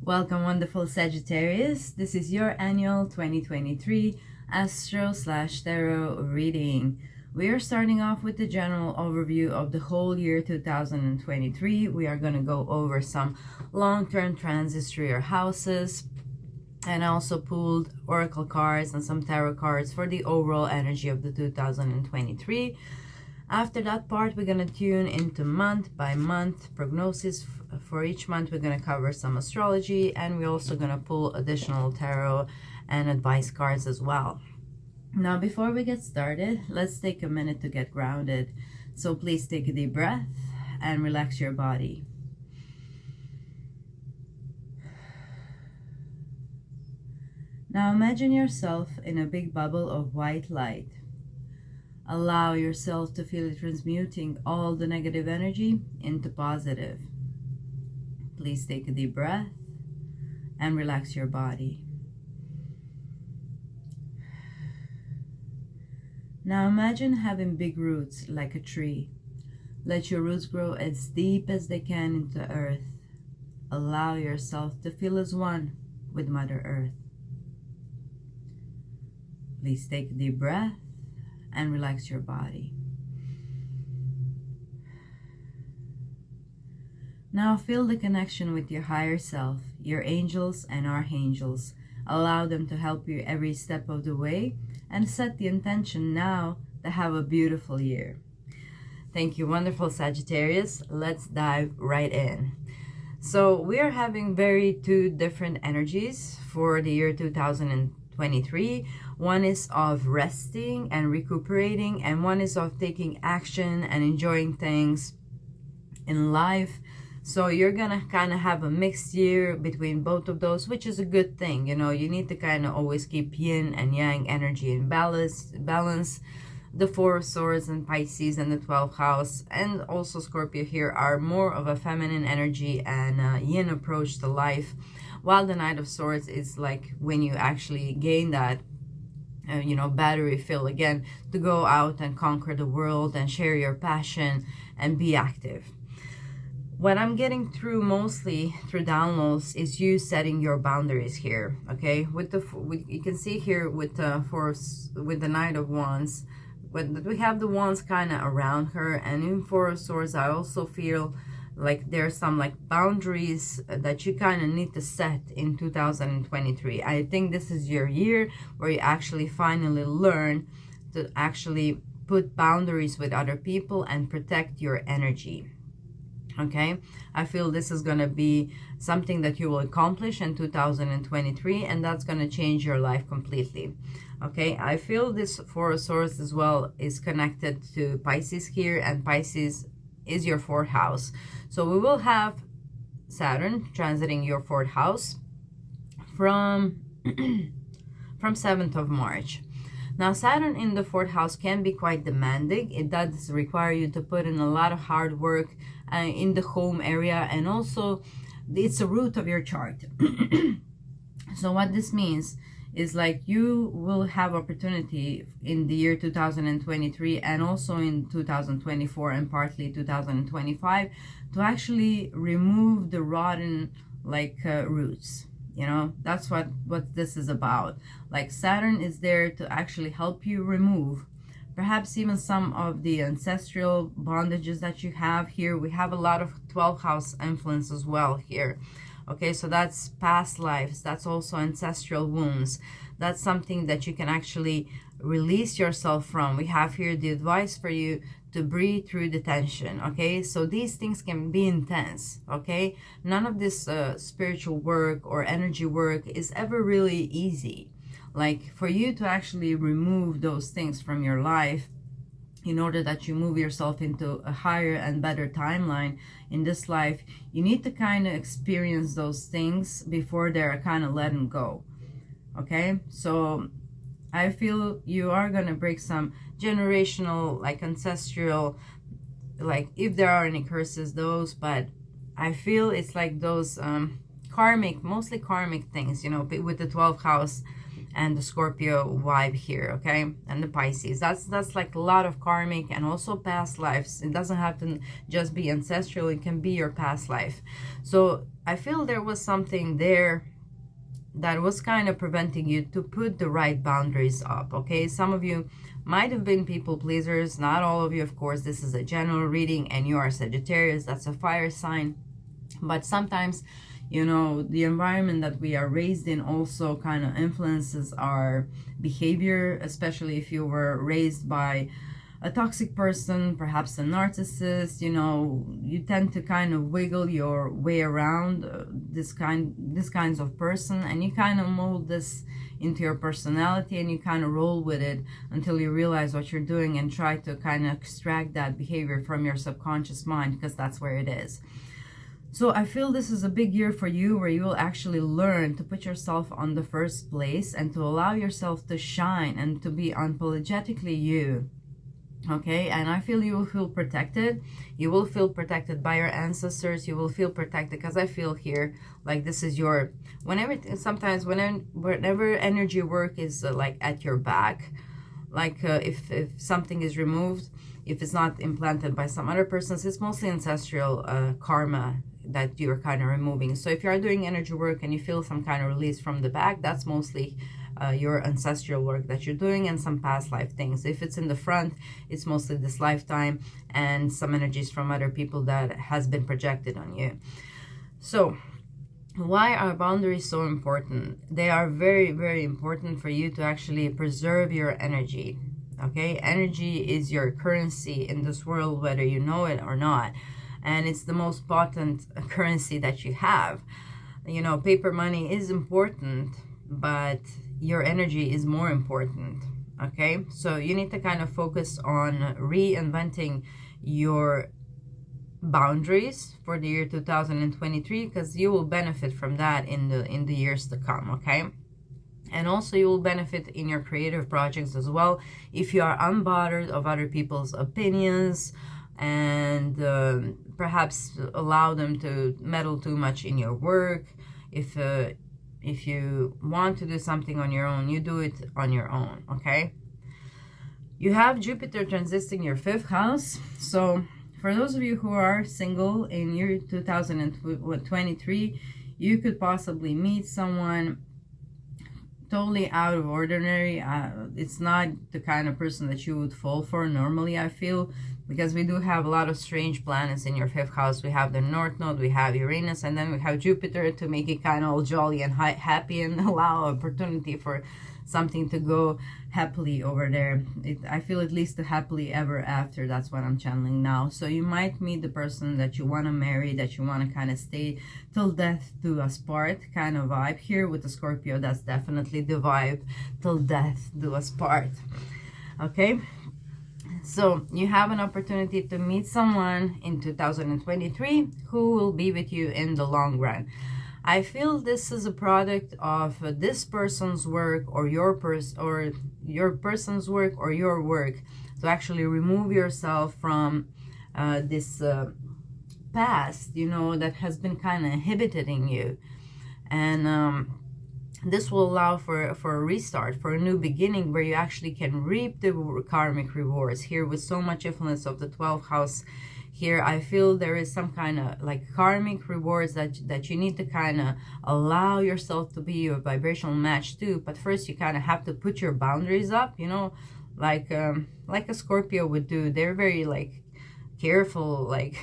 Welcome, wonderful Sagittarius. This is your annual 2023 Astro/Tarot reading. We are starting off with the general overview of the whole year 2023. We are going to go over some long-term transits through your houses, and I also pulled oracle cards and some tarot cards for the overall energy of the 2023. After that part, we're going to tune into month by month prognosis. For each month, we're going to cover some astrology, and we're also going to pull additional tarot and advice cards as well. Now, before we get started, let's take a minute to get grounded. So please take a deep breath and relax your body. Now imagine yourself in a big bubble of white light. Allow yourself to feel it transmuting all the negative energy into positive. Please take a deep breath and relax your body. Now imagine having big roots like a tree. Let your roots grow as deep as they can into earth. Allow yourself to feel as one with Mother Earth. Please take a deep breath and relax your body. Now feel the connection with your higher self, your angels and archangels. Allow them to help you every step of the way and set the intention now to have a beautiful year. Thank you, wonderful Sagittarius. Let's dive right in. So we are having two different energies for the year 2023. One is of resting and recuperating, and one is of taking action and enjoying things in life. So you're gonna kind of have a mixed year between both of those, which is a good thing. You know, you need to kind of always keep yin and yang energy in balance. The Four of Swords and Pisces and the 12th house and also Scorpio here are more of a feminine energy and yin approach to life, while the Knight of Swords is like when you actually gain that battery fill again to go out and conquer the world and share your passion and be active. What I'm getting through mostly through downloads is you setting your boundaries here. Okay, you can see here with the Knight of Wands, we have the wands kind of around her, and in Four of Swords I also feel like there's some like boundaries that you kind of need to set in 2023. I think this is your year where you actually finally learn to actually put boundaries with other people and protect your energy. Okay, I feel this is going to be something that you will accomplish in 2023, and that's going to change your life completely. Okay, I feel this Four of Swords as well is connected to Pisces here, and Pisces is your fourth house. So we will have Saturn transiting your fourth house from 7th of March. Now Saturn in the fourth house can be quite demanding. It does require you to put in a lot of hard work in the home area, and also it's the root of your chart. So what this means is like you will have opportunity in the year 2023 and also in 2024 and partly 2025 to actually remove the rotten roots. You know, that's what this is about. Like Saturn is there to actually help you remove perhaps even some of the ancestral bondages that you have here. We have a lot of 12th house influence as well here. Okay, so that's past lives. That's also ancestral wounds. That's something that you can actually release yourself from. We have here the advice for you to breathe through the tension. Okay, so these things can be intense. Okay, none of this spiritual work or energy work is ever really easy. Like for you to actually remove those things from your life in order that you move yourself into a higher and better timeline in this life, you need to kind of experience those things before they're kind of letting go. Okay, so I feel you are going to break some generational, like ancestral, like if there are any curses, those, but I feel it's like those karmic, mostly karmic things, you know, with the 12th house and the Scorpio vibe here, okay? And the Pisces. That's like a lot of karmic and also past lives. It doesn't have to just be ancestral, it can be your past life. So I feel there was something there that was kind of preventing you to put the right boundaries up, okay? Some of you might have been people pleasers, not all of you, of course. This is a general reading, and you are Sagittarius, that's a fire sign. But sometimes, you know, the environment that we are raised in also kind of influences our behavior, especially if you were raised by a toxic person, perhaps a narcissist. You know, you tend to kind of wiggle your way around this kinds of person, and you kind of mold this into your personality, and you kind of roll with it until you realize what you're doing and try to kind of extract that behavior from your subconscious mind, because that's where it is. So I feel this is a big year for you, where you will actually learn to put yourself on the first place and to allow yourself to shine and to be unapologetically you. Okay, and I feel you will feel protected. You will feel protected by your ancestors. You will feel protected, because I feel here like this is your, sometimes whenever energy work is like at your back, like if something is removed, if it's not implanted by some other persons, it's mostly ancestral karma that you're kind of removing. So if you are doing energy work and you feel some kind of release from the back, that's mostly your ancestral work that you're doing, and some past life things. If it's in the front, it's mostly this lifetime and some energies from other people that has been projected on you. So why are boundaries so important? They are very, very important for you to actually preserve your energy. Okay, energy is your currency in this world, whether you know it or not, and it's the most potent currency that you have. You know, paper money is important, but your energy is more important. Okay, so you need to kind of focus on reinventing your boundaries for the year 2023, because you will benefit from that in the years to come. Okay, and also you will benefit in your creative projects as well if you are unbothered of other people's opinions, and perhaps allow them to meddle too much in your work. If you want to do something on your own, you do it on your own. Okay, you have Jupiter transiting your 5th house. So for those of you who are single in year 2023, you could possibly meet someone totally out of ordinary. It's not the kind of person that you would fall for normally, I feel, because we do have a lot of strange planets in your 5th house. We have the North Node, we have Uranus, and then we have Jupiter to make it kind of all jolly and happy and allow opportunity for something to go happily over there. I feel at least the happily ever after, that's what I'm channeling now. So you might meet the person that you want to marry, that you want to kind of stay till death do us part kind of vibe here with the Scorpio. That's definitely the vibe, till death do us part. Okay, so you have an opportunity to meet someone in 2023 who will be with you in the long run. I feel this is a product of this person's work, or your person's work, or your work, to actually remove yourself from this past, you know, that has been kind of inhibiting you. And this will allow for a restart, for a new beginning, where you actually can reap the karmic rewards. Here, with so much influence of the 12th house here, I feel there is some kind of like karmic rewards that you need to kind of allow yourself to be your vibrational match to. But first, you kind of have to put your boundaries up, you know, like a Scorpio would do. They're very like careful, like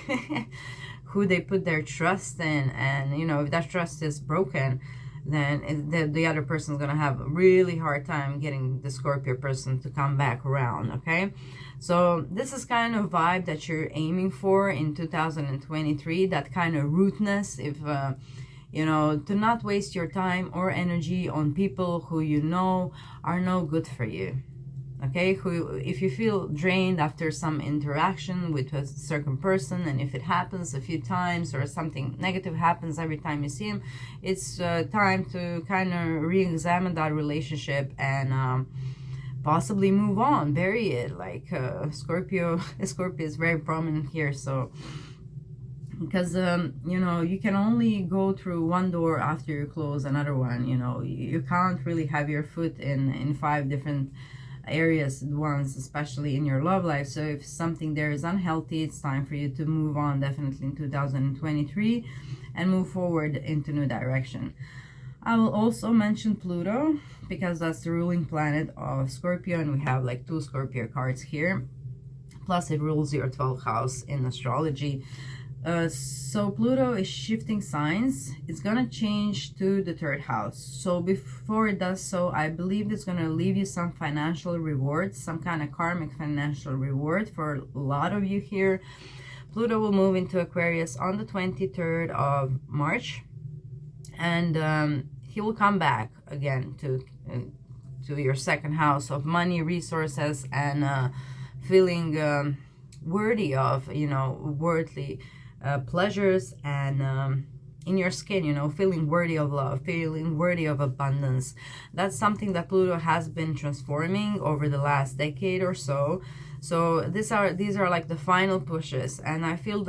who they put their trust in, and you know, if that trust is broken, then the other person is going to have a really hard time getting the Scorpio person to come back around. Okay, so this is kind of vibe that you're aiming for in 2023, that kind of rootness, if you know, to not waste your time or energy on people who you know are no good for you. Okay, if you feel drained after some interaction with a certain person, and if it happens a few times or something negative happens every time you see him, it's time to kind of re-examine that relationship and possibly move on, bury it. Like Scorpio is very prominent here, so because you know, you can only go through one door after you close another one. You know, you can't really have your foot in 5 different areas at once, especially in your love life. So if something there is unhealthy, it's time for you to move on, definitely in 2023, and move forward into new direction. I will also mention Pluto, because that's the ruling planet of Scorpio, and we have like 2 Scorpio cards here. Plus it rules your 12th house in astrology. So Pluto is shifting signs. It's gonna change to the 3rd house. So before it does so, I believe it's gonna leave you some financial rewards, some kind of karmic financial reward for a lot of you here. Pluto will move into Aquarius on the 23rd of March, and he will come back again to your 2nd house of money, resources, and feeling worthy of, you know, worldly pleasures, and in your skin, you know, feeling worthy of love, feeling worthy of abundance. That's something that Pluto has been transforming over the last decade or so. So these are like the final pushes, and I feel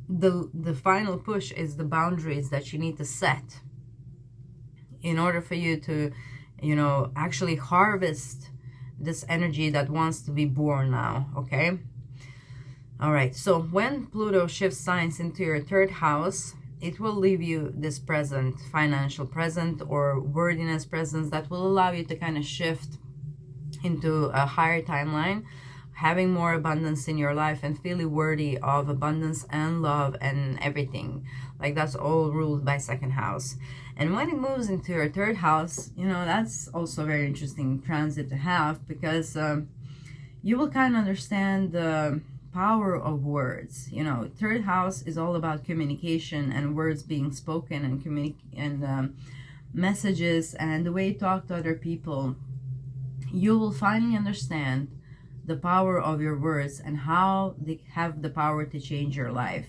the final push is the boundaries that you need to set in order for you to, you know, actually harvest this energy that wants to be born now. Okay. All right, so when Pluto shifts signs into your 3rd house, it will leave you this present, financial present or worthiness presence, that will allow you to kind of shift into a higher timeline, having more abundance in your life and feeling worthy of abundance and love and everything. Like, that's all ruled by 2nd house. And when it moves into your 3rd house, you know, that's also a very interesting transit to have, because you will kind of understand the power of words. You know, 3rd house is all about communication and words being spoken, and messages, and the way you talk to other people. You will finally understand the power of your words and how they have the power to change your life.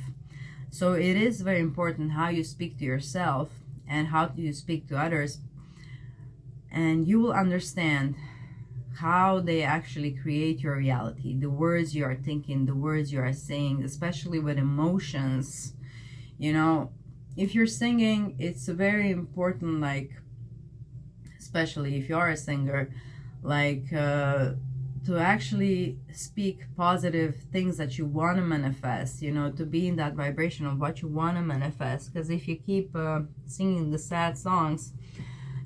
So it is very important how you speak to yourself and how you speak to others, and you will understand how they actually create your reality, the words you are thinking, the words you are saying, especially with emotions. You know, if you're singing, it's very important, like, especially if you are a singer, like to actually speak positive things that you want to manifest, you know, to be in that vibration of what you want to manifest. Because if you keep singing the sad songs,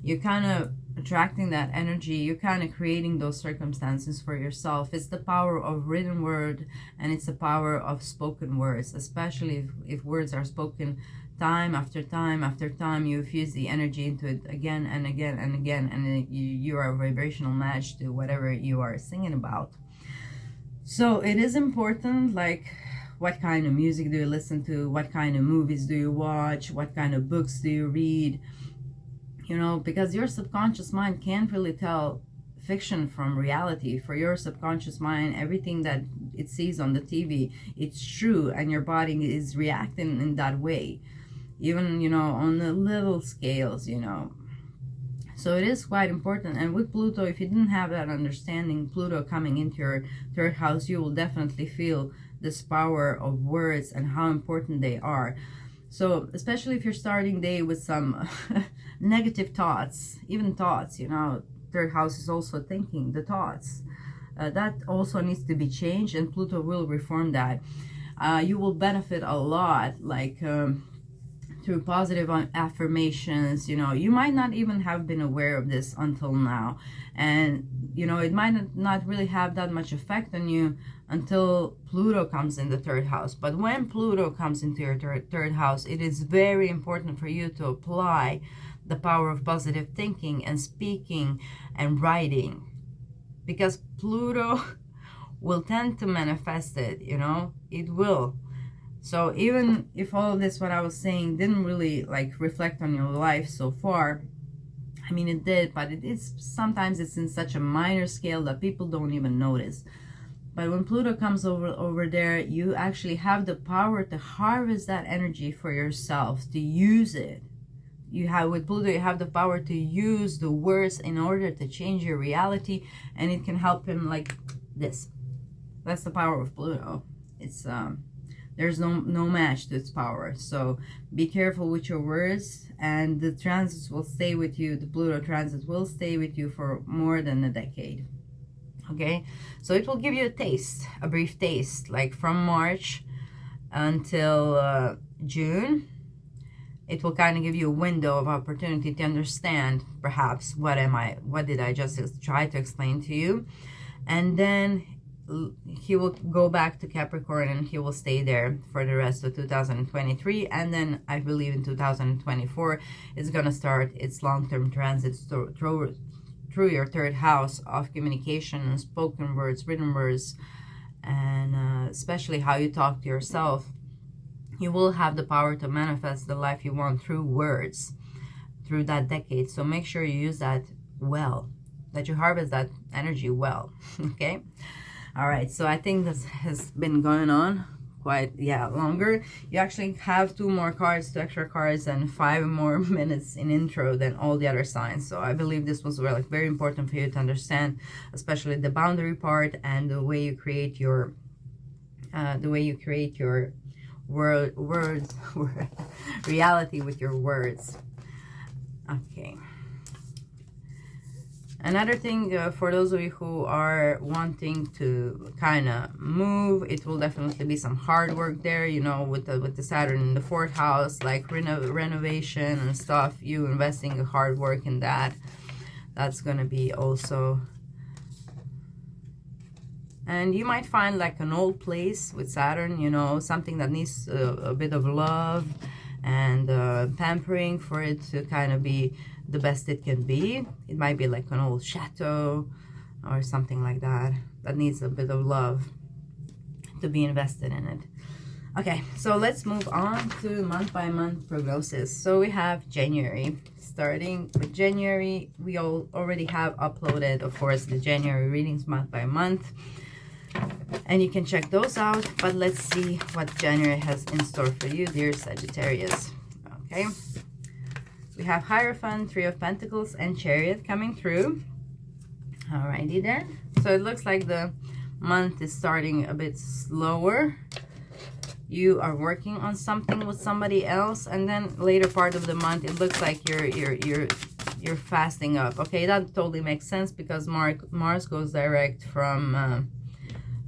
you're kind of attracting that energy, you're kind of creating those circumstances for yourself. It's the power of written word, and it's the power of spoken words, especially if words are spoken time after time after time. You infuse the energy into it again and again and again, and you are a vibrational match to whatever you are singing about. So it is important, like, what kind of music do you listen to, what kind of movies do you watch, what kind of books do you read, you know, because your subconscious mind can't really tell fiction from reality. For your subconscious mind, everything that it sees on the TV, it's true, and your body is reacting in that way, even, you know, on the little scales, you know. So it is quite important. And with Pluto, if you didn't have that understanding, Pluto coming into your 3rd house, you will definitely feel this power of words and how important they are. So especially if you're starting day with some negative thoughts, even thoughts, you know, 3rd house is also thinking, the thoughts. That also needs to be changed, and Pluto will reform that. You will benefit a lot, like through positive affirmations. You know, you might not even have been aware of this until now. And, you know, it might not really have that much effect on you until Pluto comes in the 3rd house. But when Pluto comes into your 3rd house, it is very important for you to apply the power of positive thinking and speaking and writing, because Pluto will tend to manifest it, you know, it will. So even if all of this, what I was saying, didn't really like reflect on your life so far, I mean, it did, but it is sometimes it's in such a minor scale that people don't even notice. But when Pluto comes over there, you actually have the power to harvest that energy for yourself, to use it. You have, with Pluto, you have the power to use the words in order to change your reality, and it can help him like this. That's the power of Pluto. It's There's no match to its power. So be careful with your words, and the transits will stay with you. The Pluto transit will stay with you for more than a decade. Okay, so it will give you a taste, a brief taste, like from March until June. It will kind of give you a window of opportunity to understand perhaps what did I just try to explain to you. And then he will go back to Capricorn, and he will stay there for the rest of 2023. And then I believe in 2024 it's going to start its long-term transits through your third house of communication, spoken words, written words, and especially how you talk to yourself. You will have the power to manifest the life you want through words, through that decade. So make sure you use that well, that you harvest that energy well. Okay. All right. So I think this has been going on quite, longer. You actually have 2 more cards, 2 extra cards, and 5 more minutes in intro than all the other signs. So I believe this was really very important for you to understand, especially the boundary part and the way you create your, reality with your words. Okay. Another thing, for those of you who are wanting to kind of move, it will definitely be some hard work there, you know, with the Saturn in the 4th house, like renovation and stuff. You investing hard work in that. That's gonna be also. And you might find like an old place with Saturn, you know, something that needs a bit of love and pampering for it to kind of be the best it can be. It might be like an old chateau or something like that needs a bit of love to be invested in it. Okay, so let's move on to month-by-month prognosis. So we have January. Starting with January, we already have uploaded, of course, the January readings month by month. And you can check those out, but let's see what January has in store for you, dear Sagittarius. Okay, we have Hierophant, 3 of Pentacles, and Chariot coming through. Alrighty then. So it looks like the month is starting a bit slower. You are working on something with somebody else, and then later part of the month, it looks like you're fasting up. Okay, that totally makes sense because Mars goes direct from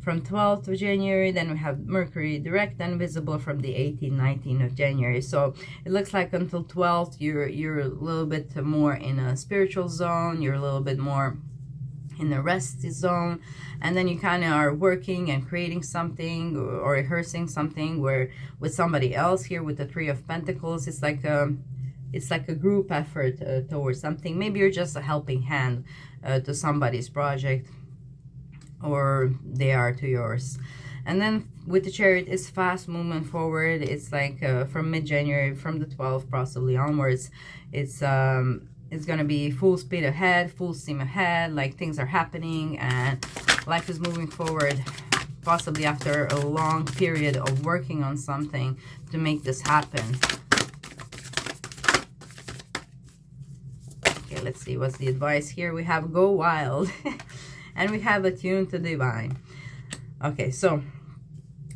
12th of January, then we have Mercury direct and visible from the 18th, 19th of January. So it looks like until 12th, you're a little bit more in a spiritual zone, you're a little bit more in the rest zone, and then you kind of are working and creating something or rehearsing something where with somebody else. Here with the 3 of Pentacles, it's like a group effort towards something. Maybe you're just a helping hand to somebody's project, or they are to yours. And then with the Chariot, it's fast movement forward. It's like from mid-January, from the 12th possibly onwards, it's gonna be full speed ahead, full steam ahead, like things are happening and life is moving forward, possibly after a long period of working on something to make this happen. Okay, let's see what's the advice here. We have go wild and we have attune to divine. Okay, so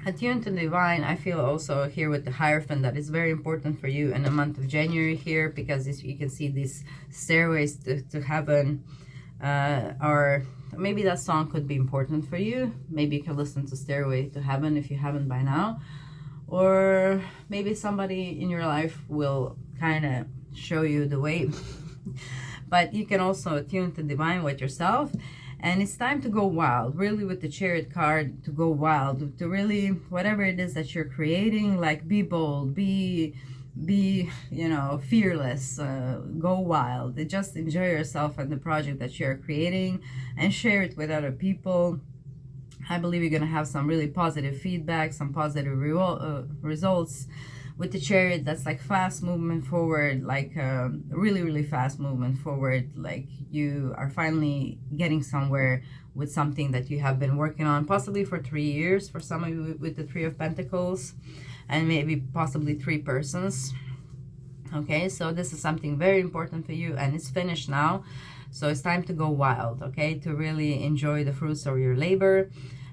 attune to divine, I feel also here with the Hierophant that is very important for you in the month of January here, because you can see these stairways to heaven, or maybe that song could be important for you. Maybe you can listen to Stairway to Heaven if you haven't by now, or maybe somebody in your life will kind of show you the way. But you can also attune to divine with yourself. And it's time to go wild, really, with the Chariot card, to go wild, to really, whatever it is that you're creating, like be bold, be you know, fearless, go wild. Just enjoy yourself and the project that you're creating and share it with other people. I believe you're going to have some really positive feedback, some positive results. With the Chariot, that's like fast movement forward, like really, really fast movement forward. Like you are finally getting somewhere with something that you have been working on, possibly for 3 years for some of you with the 3 of Pentacles, and maybe possibly 3 persons. Okay, so this is something very important for you, and it's finished now. So it's time to go wild, okay, to really enjoy the fruits of your labor.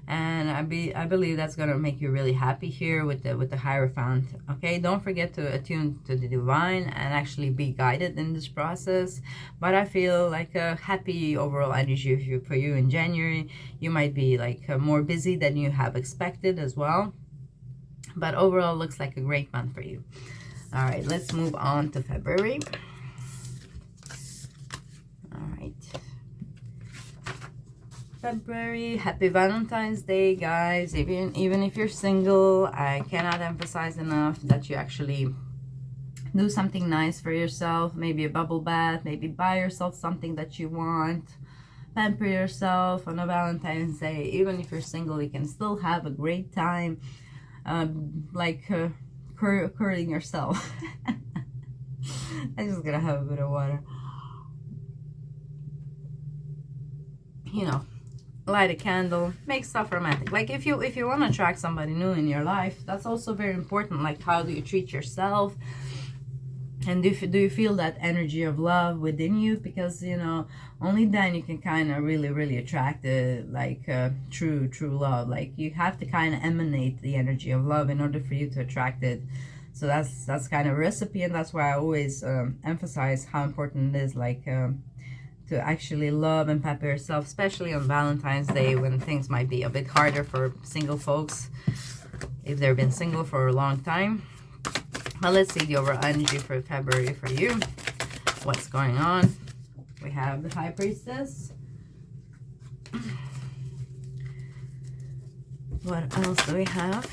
And I believe that's gonna make you really happy here with the Hierophant. Okay, don't forget to attune to the divine and actually be guided in this process. But I feel like a happy overall energy for you in January. You might be like more busy than you have expected as well, but overall looks like a great month for you. All right, let's move on to February. All right, February, happy Valentine's Day, guys. Even if you're single, I cannot emphasize enough that you actually do something nice for yourself. Maybe a bubble bath, maybe buy yourself something that you want. Pamper yourself on a Valentine's Day. Even if you're single, you can still have a great time, curling yourself. I'm just gonna have a bit of water. You know, light a candle, make stuff romantic. Like if you want to attract somebody new in your life, that's also very important. Like, how do you treat yourself? And do you feel that energy of love within you? Because, you know, only then you can kind of really attract the true love. Like, you have to kind of emanate the energy of love in order for you to attract it. So that's kind of a recipe, and that's why I always emphasize how important it is, like to actually love and pamper yourself, especially on Valentine's Day, when things might be a bit harder for single folks if they've been single for a long time. But let's see the overall energy for February for you. What's going on? We have the High Priestess. What else do we have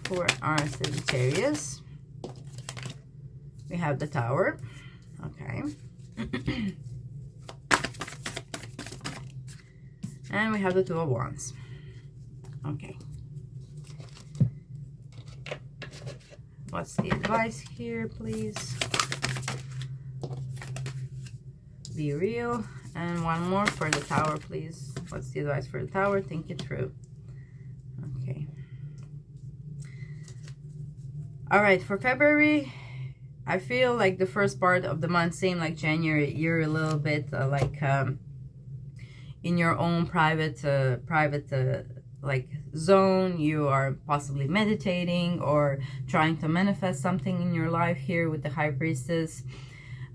for our Sagittarius? We have the Tower. Okay. And we have the Two of Wands. Okay. What's the advice here, please? Be real. And one more for the Tower, please. What's the advice for the Tower? Think it through. Okay. All right, for February, I feel like the first part of the month, same like January, you're a little bit in your own private zone. You are possibly meditating or trying to manifest something in your life here with the High Priestess.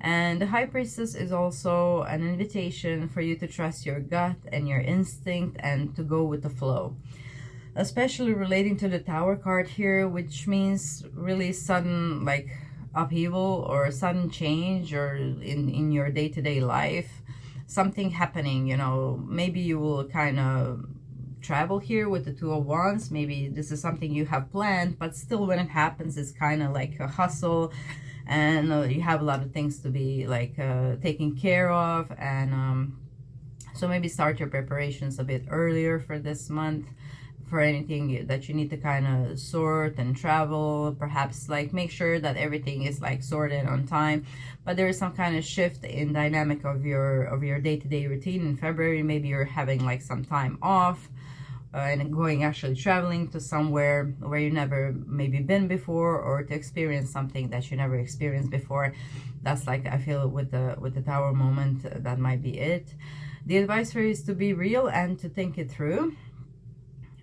And the High Priestess is also an invitation for you to trust your gut and your instinct and to go with the flow, especially relating to the Tower card here, which means really sudden like upheaval or sudden change, or in your day-to-day life, something happening. You know, maybe you will kind of travel here with the Two of Wands. Maybe this is something you have planned, but still when it happens, it's kind of like a hustle, and you have a lot of things to be like taken care of. And so maybe start your preparations a bit earlier for this month, for anything that you need to kind of sort and travel. Perhaps like make sure that everything is like sorted on time. But there is some kind of shift in dynamic of your day-to-day routine in February. Maybe you're having like some time off and going actually traveling to somewhere where you never maybe been before, or to experience something that you never experienced before. That's like, I feel with the Tower moment, that might be it. The advice for you is to be real and to think it through.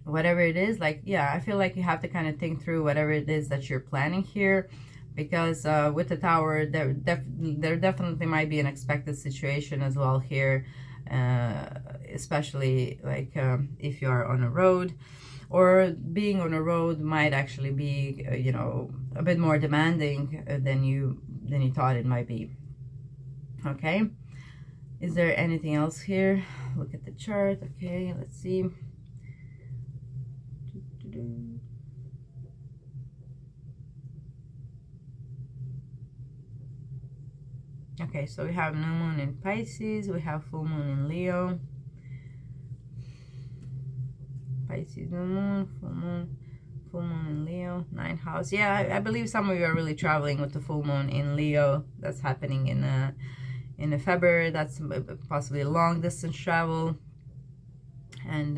Whatever it is, like, yeah, I feel like you have to kind of think through whatever it is that you're planning here, because with the Tower, there definitely might be an unexpected situation as well here, especially like if you are on a road, or being on a road might actually be you know, a bit more demanding than you thought it might be. Okay, is there anything else here? Look at the chart. Okay, let's see. Okay, so we have new moon in Pisces, we have full moon in Leo. Pisces new moon, full moon in Leo, 9th house. Yeah, I believe some of you are really traveling with the full moon in Leo. That's happening in February. That's possibly a long distance travel. And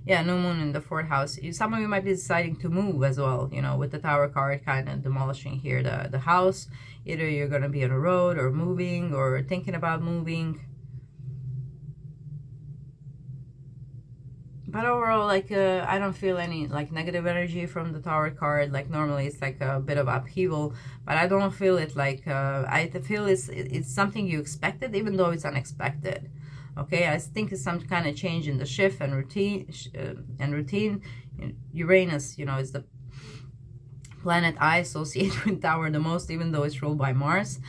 yeah, new moon in the 4th house. Some of you might be deciding to move as well, you know, with the Tower card kind of demolishing here the house. Either you're going to be on a road or moving or thinking about moving. But overall, like, I don't feel any, like, negative energy from the Tower card. Like, normally it's like a bit of upheaval, but I don't feel it like, I feel it's something you expected, even though it's unexpected. Okay, I think it's some kind of change in the shift and routine. Uranus, you know, is the planet I associate with Tower the most, even though it's ruled by Mars.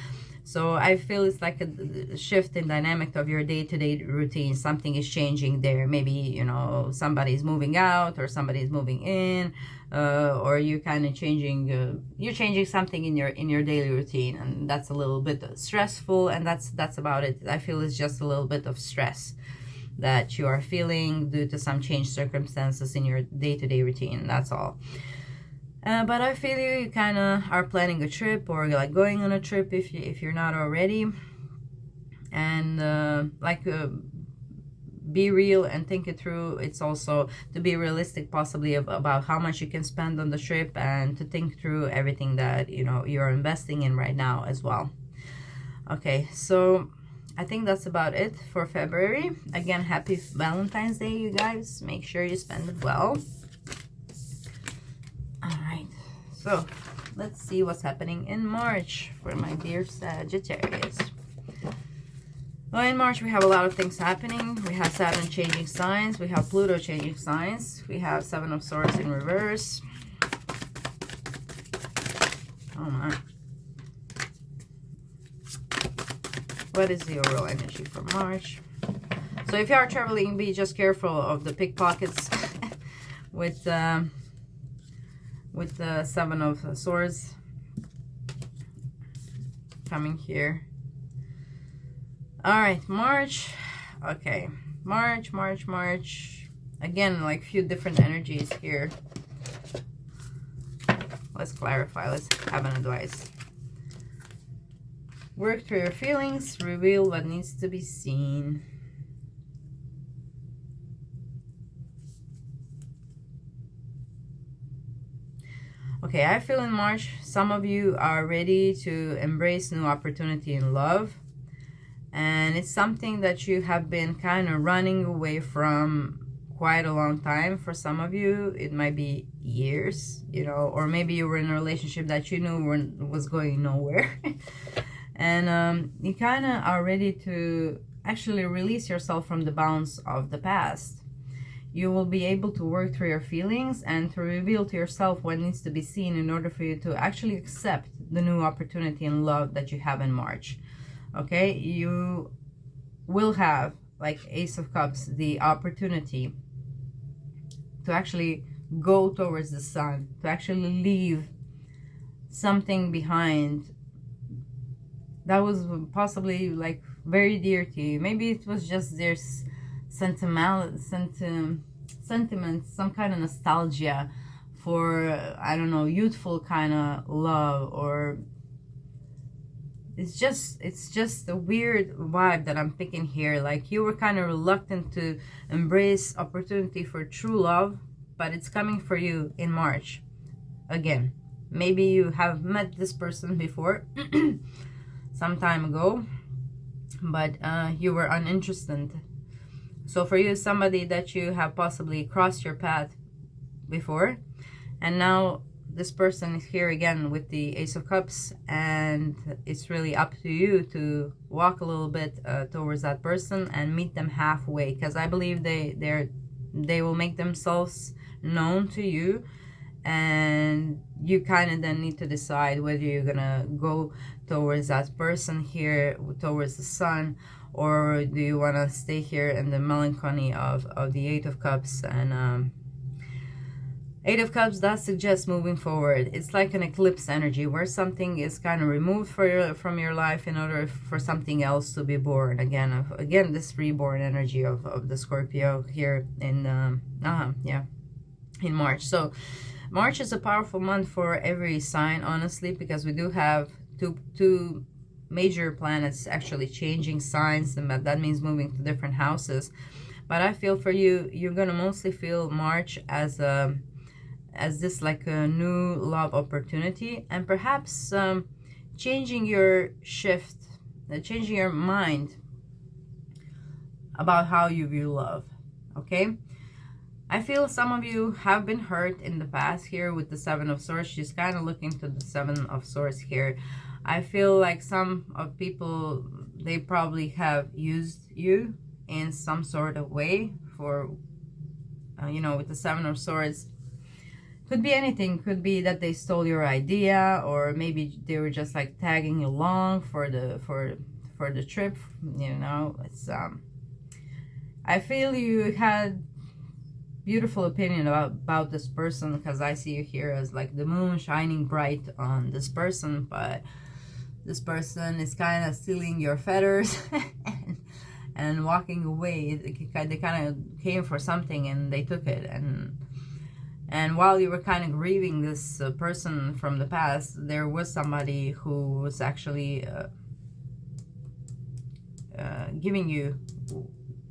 So I feel it's like a shift in dynamic of your day-to-day routine. Something is changing there. Maybe, you know, somebody's moving out or somebody's moving in, or you're kind of changing. You're changing something in your daily routine, and that's a little bit stressful. And that's about it. I feel it's just a little bit of stress that you are feeling due to some changed circumstances in your day-to-day routine. That's all. But I feel you kind of are planning a trip, or like going on a trip if you're not already. And be real and think it through. It's also to be realistic possibly about how much you can spend on the trip, and to think through everything that, you know, you're investing in right now as well. Okay, so I think that's about it for February. Again, happy Valentine's Day, you guys. Make sure you spend it well. Alright, so let's see what's happening in March for my dear Sagittarius. Well, in March we have a lot of things happening. We have Saturn changing signs. We have Pluto changing signs. We have Seven of Swords in reverse. Oh my. What is the overall energy for March? So if you are traveling, be just careful of the pickpockets with the Seven of Swords coming here. All right, March. Okay, March. Again, like few different energies here. Let's clarify. Let's have an advice. Work through your feelings. Reveal what needs to be seen. Okay, I feel in March, some of you are ready to embrace new opportunity in love. And it's something that you have been kind of running away from quite a long time. For some of you, it might be years, you know, or maybe you were in a relationship that you knew was going nowhere. And you kind of are ready to actually release yourself from the bounds of the past. You will be able to work through your feelings and to reveal to yourself what needs to be seen in order for you to actually accept the new opportunity in love that you have in March. Okay, you will have, like Ace of Cups, the opportunity to actually go towards the sun, to actually leave something behind that was possibly like very dear to you. Maybe it was just their sentiments, some kind of nostalgia for, I don't know, youthful kind of love, or it's just a weird vibe that I'm picking here. Like you were kind of reluctant to embrace opportunity for true love, but it's coming for you in March. Again, maybe you have met this person before some time ago, but you were uninterested. So for you, somebody that you have possibly crossed your path before, and now this person is here again with the Ace of Cups, and it's really up to you to walk a little bit towards that person and meet them halfway, because I believe they will make themselves known to you, and you kind of then need to decide whether you're gonna go towards that person here, towards the sun, or do you want to stay here in the melancholy of the Eight of Cups. And Eight of Cups does suggest moving forward. It's like an eclipse energy where something is kind of removed from your life in order for something else to be born again. Again, this reborn energy of the Scorpio here in in March. So March is a powerful month for every sign, honestly, because we do have two major planets actually changing signs, and that means moving to different houses. But I feel for you, you're gonna mostly feel March as this like a new love opportunity, and perhaps changing your shift, changing your mind about how you view love. Okay, I feel some of you have been hurt in the past here with the Seven of Swords. She's kind of looking to the Seven of Swords here. I feel like some of people, they probably have used you in some sort of way for, you know, with the Seven of Swords. Could be anything. Could be that they stole your idea, or maybe they were just like tagging along for the trip. You know, it's I feel you had beautiful opinion about this person, because I see you here as like the moon shining bright on this person, but this person is kind of stealing your feathers and walking away. They kind of came for something and they took it, and while you were kind of grieving this person from the past, there was somebody who was actually giving you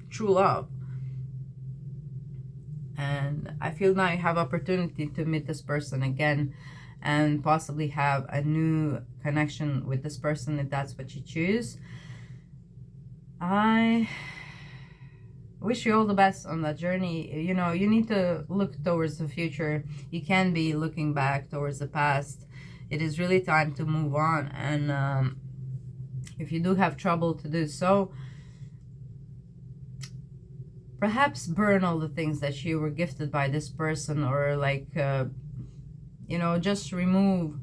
true love. And I feel now you have opportunity to meet this person again and possibly have a new connection with this person if that's what you choose. I wish you all the best on that journey. You know, you need to look towards the future. You can't be looking back towards the past. It is really time to move on. And if you do have trouble to do so, perhaps burn all the things that you were gifted by this person, or like, you know, just remove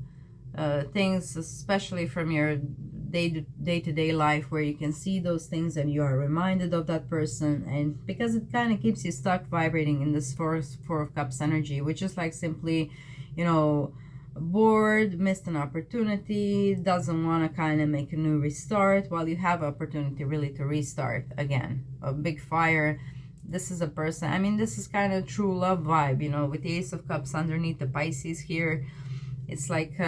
things, especially from your day-to-day life, where you can see those things and you are reminded of that person. And because it kind of keeps you stuck vibrating in this four of cups energy, which is like simply, you know, bored, missed an opportunity, doesn't want to kind of make a new restart, while you have opportunity really to restart again. A big fire. This is a person, I mean, this is kind of true love vibe, you know, with the Ace of Cups underneath the Pisces here. It's like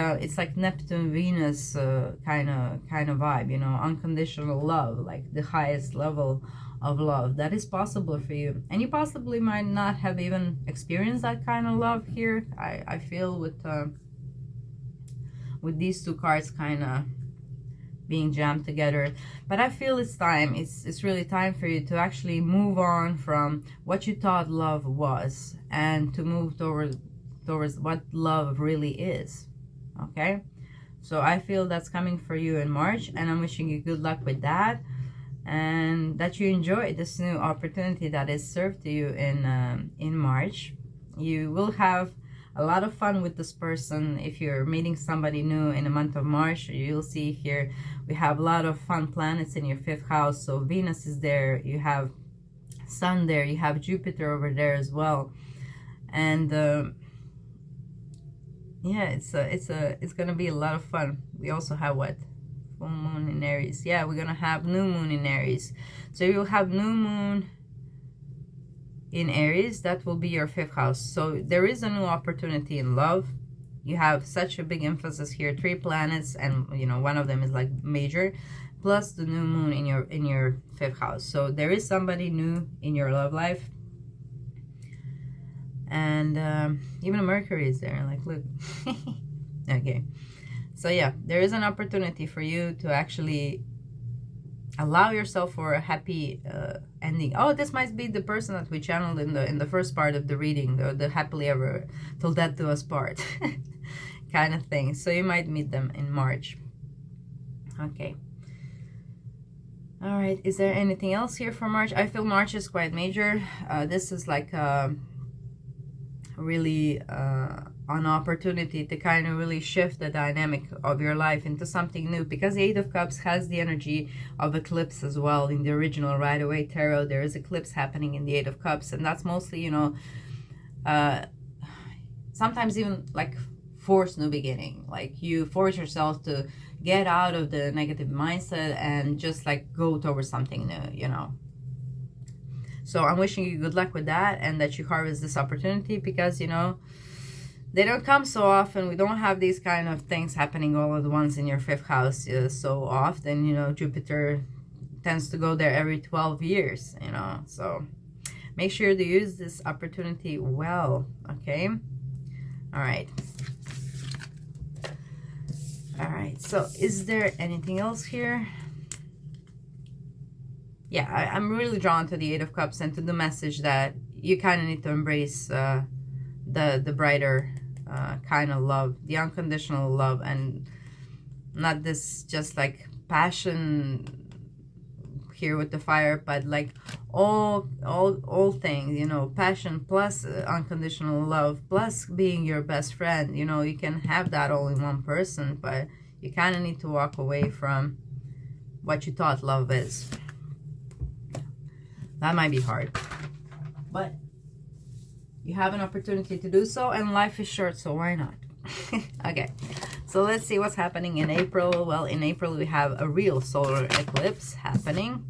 Neptune, Venus kind of vibe, you know, unconditional love, like the highest level of love that is possible for you. And you possibly might not have even experienced that kind of love here. I feel with these two cards kind of being jammed together, but I feel it's time. It's really time for you to actually move on from what you thought love was and to move towards what love really is. Okay, so I feel that's coming for you in March, and I'm wishing you good luck with that, and that you enjoy this new opportunity that is served to you in March. You will have a lot of fun with this person. If you're meeting somebody new in the month of March, you'll see here we have a lot of fun planets in your 5th house. So Venus is there, you have Sun there, you have Jupiter over there as well. And yeah, it's gonna be a lot of fun. We also have what? Full moon in Aries. Yeah, we're gonna have new moon in Aries. So you'll have new moon in Aries. That will be your 5th house. So there is a new opportunity in love. You have such a big emphasis here, 3 planets, and you know, one of them is like major, plus the new moon in your 5th house. So there is somebody new in your love life. And even Mercury is there, like, look. Okay, so yeah, there is an opportunity for you to actually allow yourself for a happy ending. Oh, this might be the person that we channeled in the first part of the reading, the happily ever till death do us part kind of thing. So you might meet them in March. Okay, all right, is there anything else here for March? I feel March is quite major. This is like really an opportunity to kind of really shift the dynamic of your life into something new, because the 8 of Cups has the energy of eclipse as well. In the original Right Away Tarot, there is eclipse happening in the 8 of Cups, and that's mostly, you know, sometimes even like forced new beginning, like you force yourself to get out of the negative mindset and just like go towards something new, you know. So I'm wishing you good luck with that, and that you harvest this opportunity, because, you know, they don't come so often. We don't have these kind of things happening all at once in your 5th house so often. You know, Jupiter tends to go there every 12 years, you know. So make sure to use this opportunity well, okay? All right. All right, so is there anything else here? Yeah, I'm really drawn to the 8 of Cups and to the message that you kind of need to embrace the brighter kind of love, the unconditional love, and not this just like passion here with the fire, but like all things, you know, passion plus unconditional love plus being your best friend. You know, you can have that all in one person, but you kind of need to walk away from what you thought love is. That might be hard, but you have an opportunity to do so, and life is short, so why not? Okay, so let's see what's happening in April. Well, in April we have a real solar eclipse happening.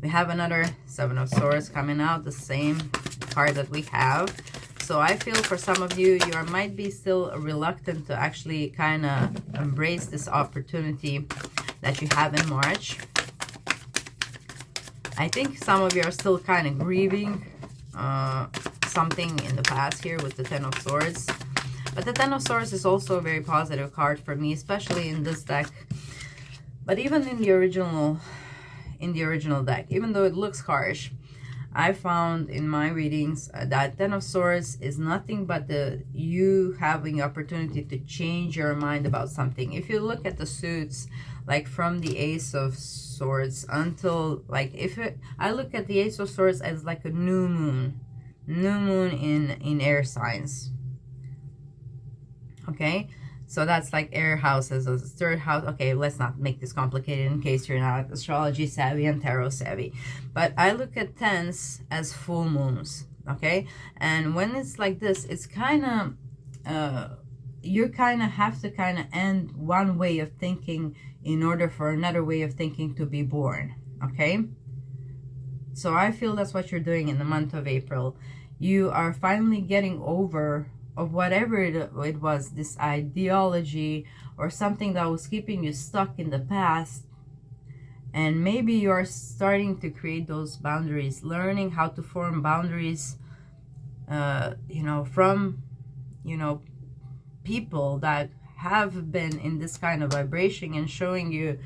We have another Seven of Swords coming out, the same card that we have. So I feel for some of you, you might be still reluctant to actually kind of embrace this opportunity that you have in March. I think some of you are still kind of grieving something in the past here with the Ten of Swords. But the Ten of Swords is also a very positive card for me, especially in this deck. But even in the original deck, even though it looks harsh, I found in my readings that Ten of Swords is nothing but you having the opportunity to change your mind about something. If you look at the suits, like from the Ace of Swords until, like, I look at the Ace of Swords as like a new moon in air signs. Okay, so that's like air houses as a third house. Okay, let's not make this complicated in case you're not astrology savvy and tarot savvy. But I look at tens as full moons. Okay, and when it's like this, it's kind of you kind of have to kind of end one way of thinking in order for another way of thinking to be born. Okay, so I feel that's what you're doing in the month of April. You are finally getting over of whatever it was, this ideology or something that was keeping you stuck in the past. And maybe you're starting to create those boundaries, learning how to form boundaries, you know, from, you know, people that have been in this kind of vibration and showing you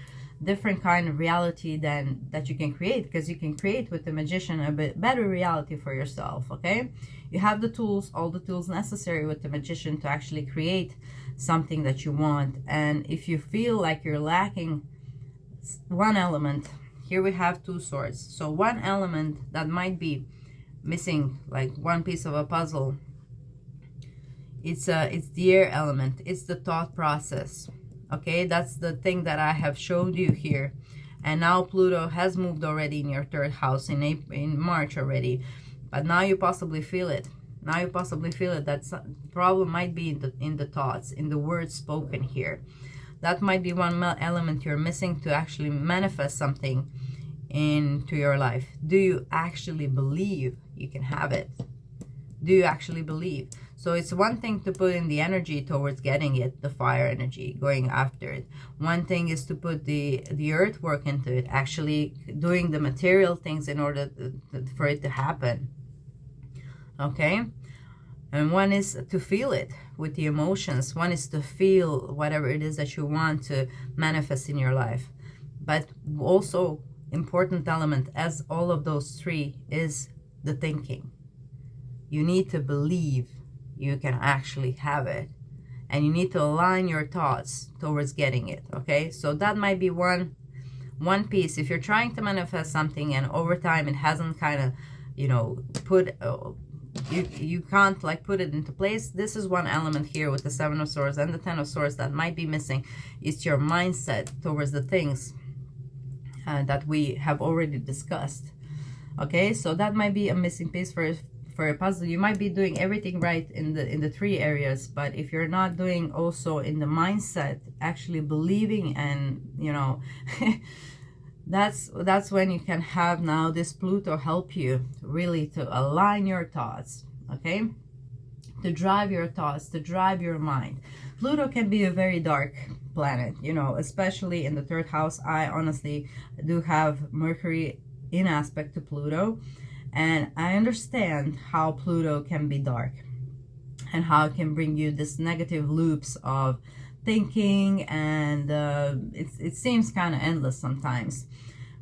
different kind of reality than that you can create, because you can create with the Magician a bit better reality for yourself. Okay, you have the tools, all the tools necessary with the Magician to actually create something that you want. And if you feel like you're lacking one element, here we have two swords, so one element that might be missing, like one piece of a puzzle, it's the air element, it's the thought process. Okay, that's the thing that I have showed you here. And now Pluto has moved already in your third house in March already. But now you possibly feel it. Now you possibly feel it. That problem might be in the thoughts, in the words spoken here. That might be one element you're missing to actually manifest something into your life. Do you actually believe you can have it? Do you actually believe? So it's one thing to put in the energy towards getting it, the fire energy, going after it. One thing is to put the earth work into it, actually doing the material things in order for it to happen. Okay? And one is to feel it with the emotions. One is to feel whatever it is that you want to manifest in your life. But also, important element, as all of those three, is the thinking. You need to believe you can actually have it, and you need to align your thoughts towards getting it. Okay, so that might be one piece. If you're trying to manifest something and over time it hasn't kind of, you know, you can't like put it into place, this is one element here with the Seven of Swords and the Ten of Swords that might be missing. It's your mindset towards the things that we have already discussed. Okay, so that might be a missing piece for a puzzle. You might be doing everything right in the three areas, but if you're not doing also in the mindset, actually believing, and you know, that's when you can have now this Pluto help you really to align your thoughts. Okay, to drive your thoughts, to drive your mind. Pluto can be a very dark planet, you know, especially in the third house. I honestly do have Mercury in aspect to Pluto. And I understand how Pluto can be dark and how it can bring you this negative loops of thinking, and it seems kind of endless sometimes.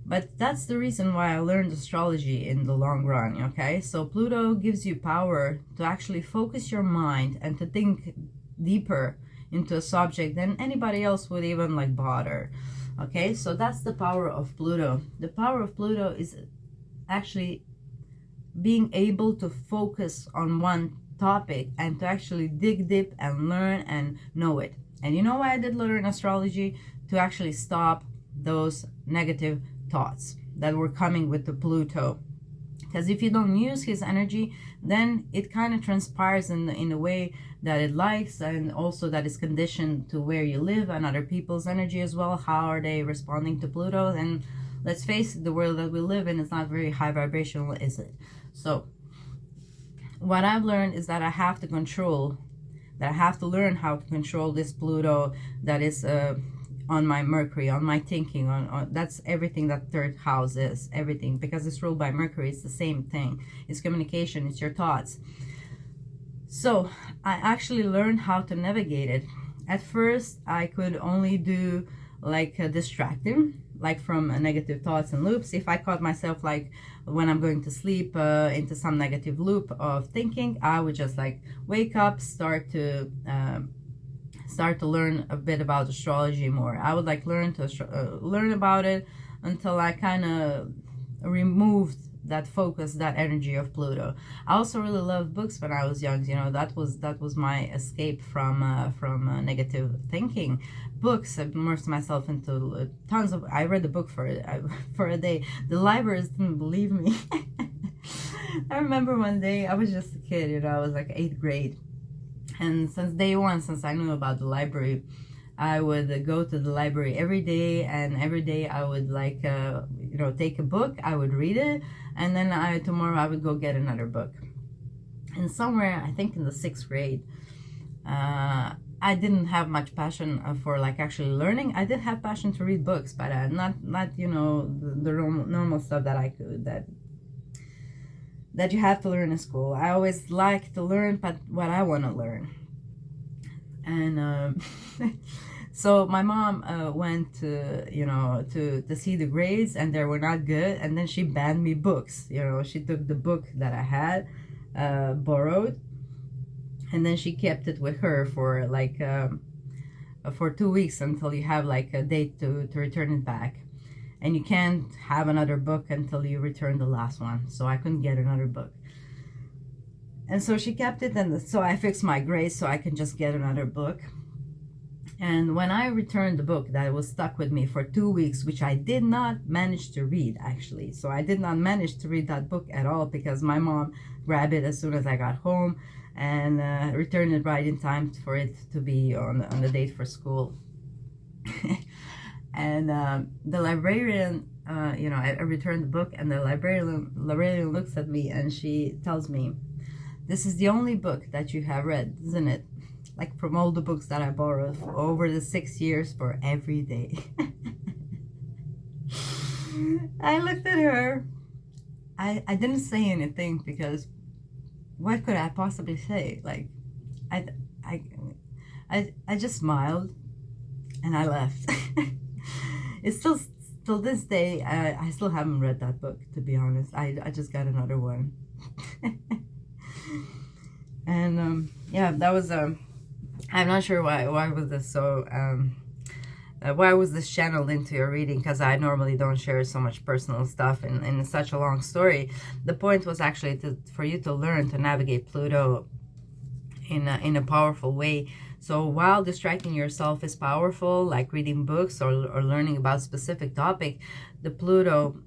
But that's the reason why I learned astrology in the long run, okay? So Pluto gives you power to actually focus your mind and to think deeper into a subject than anybody else would even like bother. Okay, so that's the power of Pluto. The power of Pluto is actually being able to focus on one topic and to actually dig deep and learn and know it. And you know why I did learn astrology? To actually stop those negative thoughts that were coming with the Pluto. Because if you don't use his energy, then it kind of transpires in a way that it likes, and also that is conditioned to where you live and other people's energy as well. How are they responding to Pluto? And let's face it, the world that we live in is not very high vibrational, is it? So what I've learned is that I have to learn how to control this Pluto that is on my Mercury, on my thinking, on that's everything that third house is, everything, because it's ruled by Mercury. It's the same thing. It's communication, it's your thoughts. So I actually learned how to navigate it. At first I could only do like distracting, like from negative thoughts and loops. If I caught myself like when I'm going to sleep into some negative loop of thinking, I would just like wake up, start to learn a bit about astrology more. I would like learn about it until I kind of removed that focus, that energy of Pluto. I also really loved books when I was young. You know, that was my escape from negative thinking. Books. I immersed myself into tons of. I read a book for a day. The libraries didn't believe me. I remember one day, I was just a kid. You know, I was like 8th grade. And since day one, since I knew about the library, I would go to the library every day, and every day I would like, you know, take a book, I would read it, and then tomorrow I would go get another book. And somewhere, I think in the 6th grade, I didn't have much passion for like actually learning. I did have passion to read books, but not you know, the normal stuff that I could, that you have to learn in school. I always like to learn, but what I want to learn. And so my mom went to, you know, to see the grades, and they were not good, and then she banned me books. You know, she took the book that I had borrowed, and then she kept it with her for like for 2 weeks until you have like a date to return it back. And you can't have another book until you return the last one. So I couldn't get another book. And so she kept it, and so I fixed my grades so I can just get another book. And when I returned the book that was stuck with me for 2 weeks, which I did not manage to read actually. So I did not manage to read that book at all because my mom grabbed it as soon as I got home and returned it right in time for it to be on the date for school. And the librarian, you know, I returned the book, and the librarian looks at me and she tells me, "This is the only book that you have read, isn't it? Like from all the books that I borrowed over the 6 years for every day." I looked at her. I didn't say anything because what could I possibly say? Like, I just smiled and I left. It's still till this day, I still haven't read that book, to be honest. I just got another one. And yeah, that was I'm not sure why was this so why was this channeled into your reading, because I normally don't share so much personal stuff in such a long story. The point was actually for you to learn to navigate Pluto in a powerful way. So while distracting yourself is powerful, like reading books or learning about specific topic, the Pluto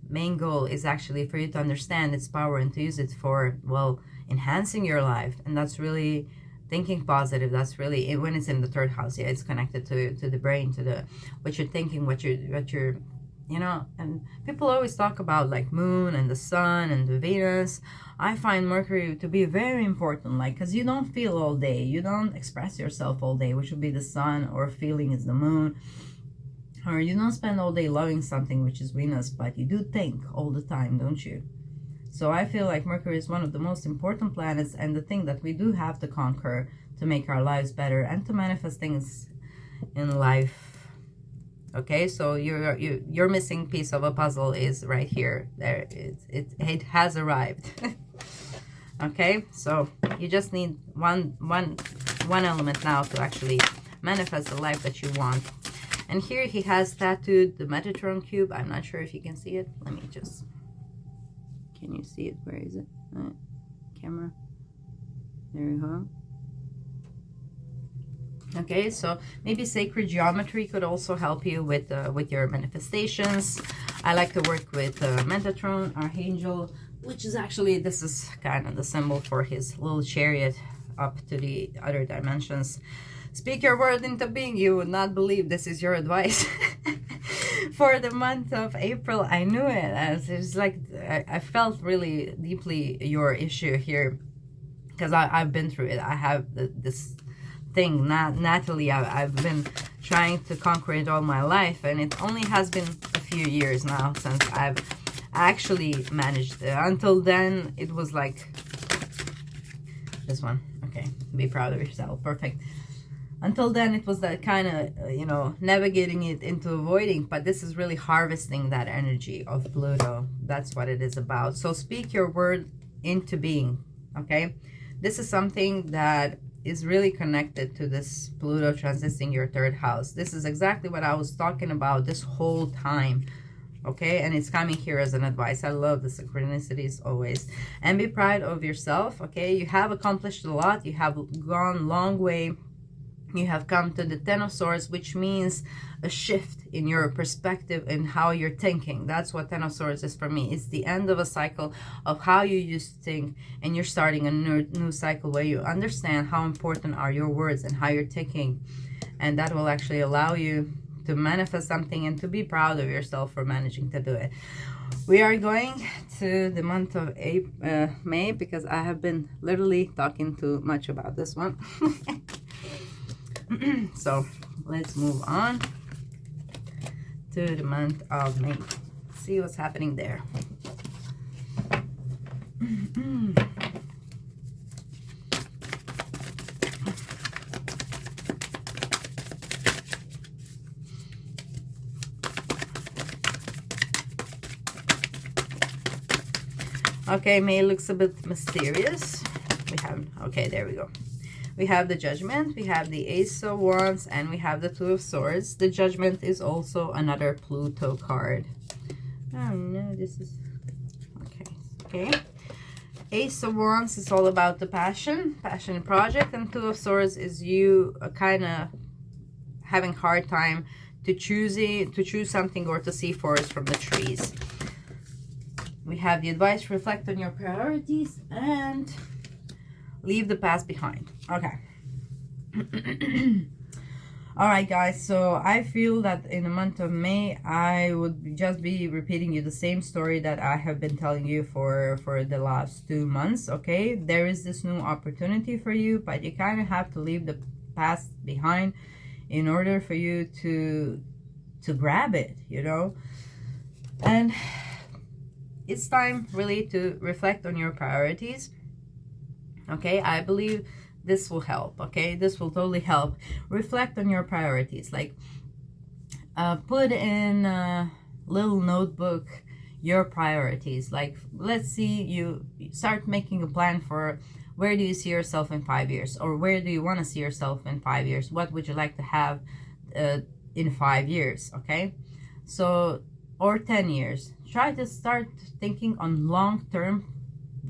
main goal is actually for you to understand its power and to use it for, well, enhancing your life. And that's really thinking positive. That's really, when it's in the 3rd house, yeah, it's connected to the brain, to the what you're thinking, what you're you know. And people always talk about like moon and the sun and the Venus. I find Mercury to be very important, like, because you don't feel all day, you don't express yourself all day, which would be the sun, or feeling is the moon, or you don't spend all day loving something, which is Venus, but you do think all the time, don't you? So I feel like Mercury is one of the most important planets, and the thing that we do have to conquer to make our lives better and to manifest things in life Okay, so your missing piece of a puzzle is right here. There, it has arrived. Okay, so you just need one element now to actually manifest the life that you want. And here he has tattooed the Metatron cube. I'm not sure if you can see it. Let me just, can you see it? Where is it? Camera. There you go. Okay, so maybe sacred geometry could also help you with your manifestations. I like to work with Metatron, Archangel, which is actually, this is kind of the symbol for his little chariot up to the other dimensions. Speak your word into being. You would not believe this is your advice. For the month of April, I knew it. It's like I felt really deeply your issue here, because I've been through it. I have this thing, Natalie, I've been trying to conquer it all my life, and it only has been a few years now since I've actually managed it. Until then, it was like this one. Okay, be proud of yourself. Perfect. Until then, it was that kind of, you know, navigating it into avoiding, but this is really harvesting that energy of Pluto. That's what it is about. So speak your word into being, okay? This is something that is really connected to this Pluto transiting your third house. This is exactly what I was talking about this whole time, okay? And it's coming here as an advice. I love the synchronicities always. And be proud of yourself, okay? You have accomplished a lot. You have gone a long way. You have come to the Ten of Swords, which means a shift in your perspective and how you're thinking. That's what Ten of Swords is for me. It's the end of a cycle of how you used to think, and you're starting a new cycle where you understand how important are your words and how you're thinking. And that will actually allow you to manifest something and to be proud of yourself for managing to do it. We are going to the month of May, because I have been literally talking too much about this one. So let's move on to the month of May. See what's happening there. Okay, May looks a bit mysterious. We have, okay, there we go. We have the Judgment, we have the Ace of Wands, and we have the Two of Swords. The Judgment is also another Pluto card. Oh no, this is... Okay. Ace of Wands is all about the passion project, and Two of Swords is you kind of having hard time to choose something or to see forest from the trees. We have the advice, reflect on your priorities, and leave the past behind. Okay. All right, guys, so I feel that in the month of May, I would just be repeating you the same story that I have been telling you for the last 2 months, okay? There is this new opportunity for you, but you kind of have to leave the past behind in order for you to grab it, you know? And it's time really to reflect on your priorities. Okay, I believe this will help. Okay, this will totally help. Reflect on your priorities. Like, put in a little notebook your priorities. Like, let's see, you start making a plan for where do you see yourself in 5 years, or where do you want to see yourself in 5 years? What would you like to have in 5 years? Okay, so, or 10 years. Try to start thinking on long-term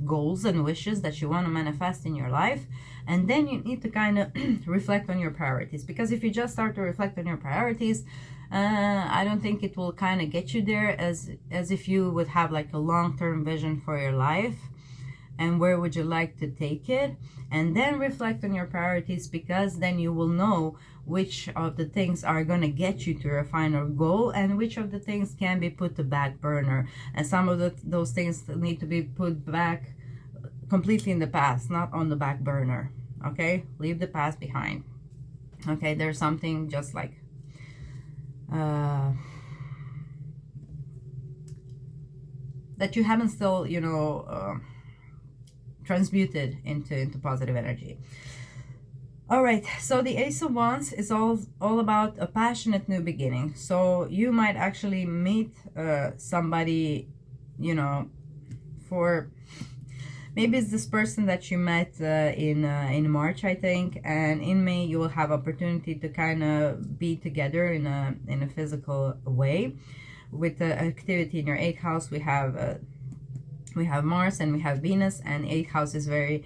goals and wishes that you want to manifest in your life, and then you need to kind of reflect on your priorities, because if you just start to reflect on your priorities, I don't think it will kind of get you there as if you would have like a long-term vision for your life and where would you like to take it, and then reflect on your priorities, because then you will know which of the things are going to get you to your final goal and which of the things can be put to back burner. And some of those things need to be put back completely in the past, not on the back burner. Okay, leave the past behind. Okay, there's something just like that you haven't still, you know, transmuted into positive energy. All right, so the Ace of Wands is all about a passionate new beginning. So you might actually meet somebody, you know, for maybe it's this person that you met in March, I think, and in May you will have opportunity to kind of be together in a physical way. With the activity in your 8th house, we have Mars and we have Venus, and 8th house is very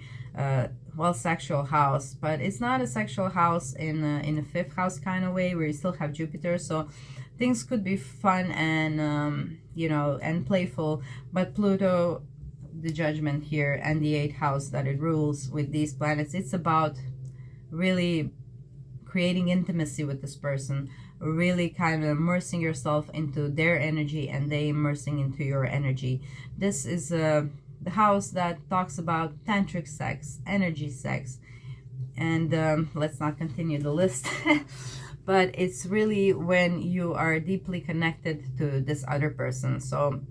well, sexual house, but it's not a sexual house in a 5th house kind of way, where you still have Jupiter, so things could be fun and you know, and playful. But Pluto, the judgment here, and the 8th house that it rules with these planets, it's about really creating intimacy with this person, really kind of immersing yourself into their energy and they immersing into your energy. This is the house that talks about tantric sex, energy sex, and let's not continue the list. But it's really when you are deeply connected to this other person. So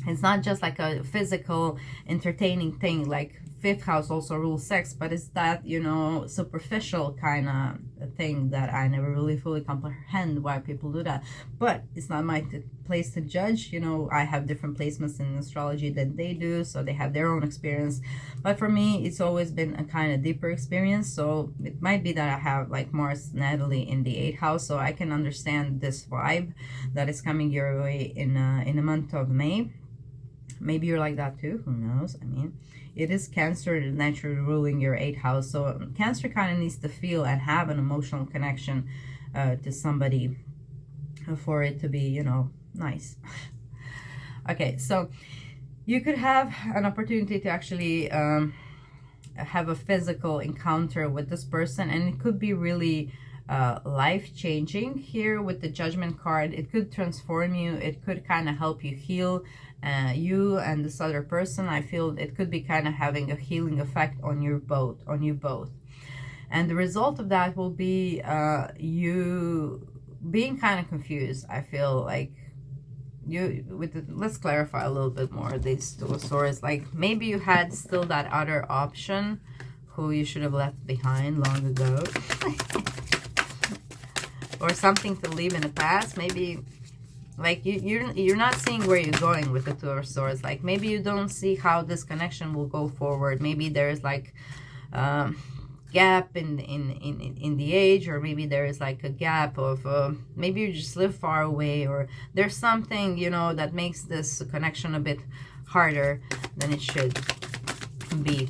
it's not just like a physical entertaining thing, like 5th house also rules sex, but it's that, you know, superficial kind of thing that I never really fully comprehend why people do that. But it's not my place to judge. You know, I have different placements in astrology than they do, so they have their own experience. But for me, it's always been a kind of deeper experience. So it might be that I have like Mars Natalie in the 8th house, so I can understand this vibe that is coming your way in the month of May. Maybe you're like that too, who knows? I mean, it is Cancer naturally ruling your 8th house, so Cancer kind of needs to feel and have an emotional connection to somebody for it to be, you know, nice. Okay, so you could have an opportunity to actually have a physical encounter with this person, and it could be really life-changing. Here with the Judgment card, it could transform you, it could kind of help you heal you and this other person. I feel it could be kind of having a healing effect on you both, and the result of that will be you being kind of confused. I feel like you with the, let's clarify a little bit more these 2 of Swords. Like maybe you had still that other option who you should have left behind long ago. Or something to leave in the past. Maybe like you're not seeing where you're going with the 2 of Swords. Like maybe you don't see how this connection will go forward. Maybe there's like gap in the age, or maybe there is like a gap of maybe you just live far away, or there's something, you know, that makes this connection a bit harder than it should be.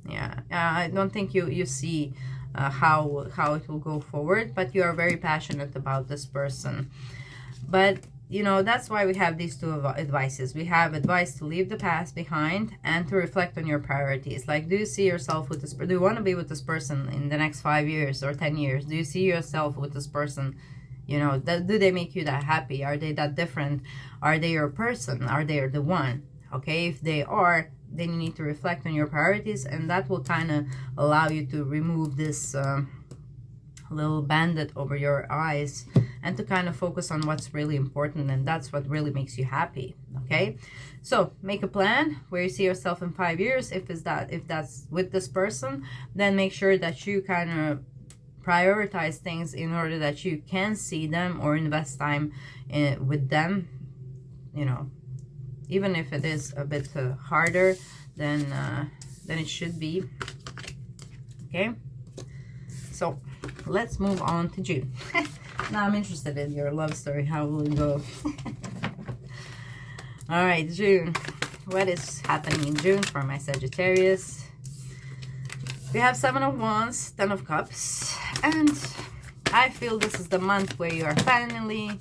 Yeah, I don't think you see how it will go forward, but you are very passionate about this person. But you know, that's why we have these 2 advices. We have advice to leave the past behind and to reflect on your priorities. Like, do you see yourself with this? Do you want to be with this person in the next 5 years or 10 years? Do you see yourself with this person? You know, do they make you that happy? Are they that different? Are they your person? Are they the one? Okay, if they are, then you need to reflect on your priorities, and that will kind of allow you to remove this little bandit over your eyes and to kind of focus on what's really important, and that's what really makes you happy. Okay, so make a plan where you see yourself in 5 years. If that's with this person, then make sure that you kind of prioritize things in order that you can see them or invest time with them, you know, even if it is a bit harder than it should be. Okay, so let's move on to June. Now I'm interested in your love story. How will it go? All right, June. What is happening in June for my Sagittarius? We have 7 of Wands, 10 of Cups, and I feel this is the month where you are finally...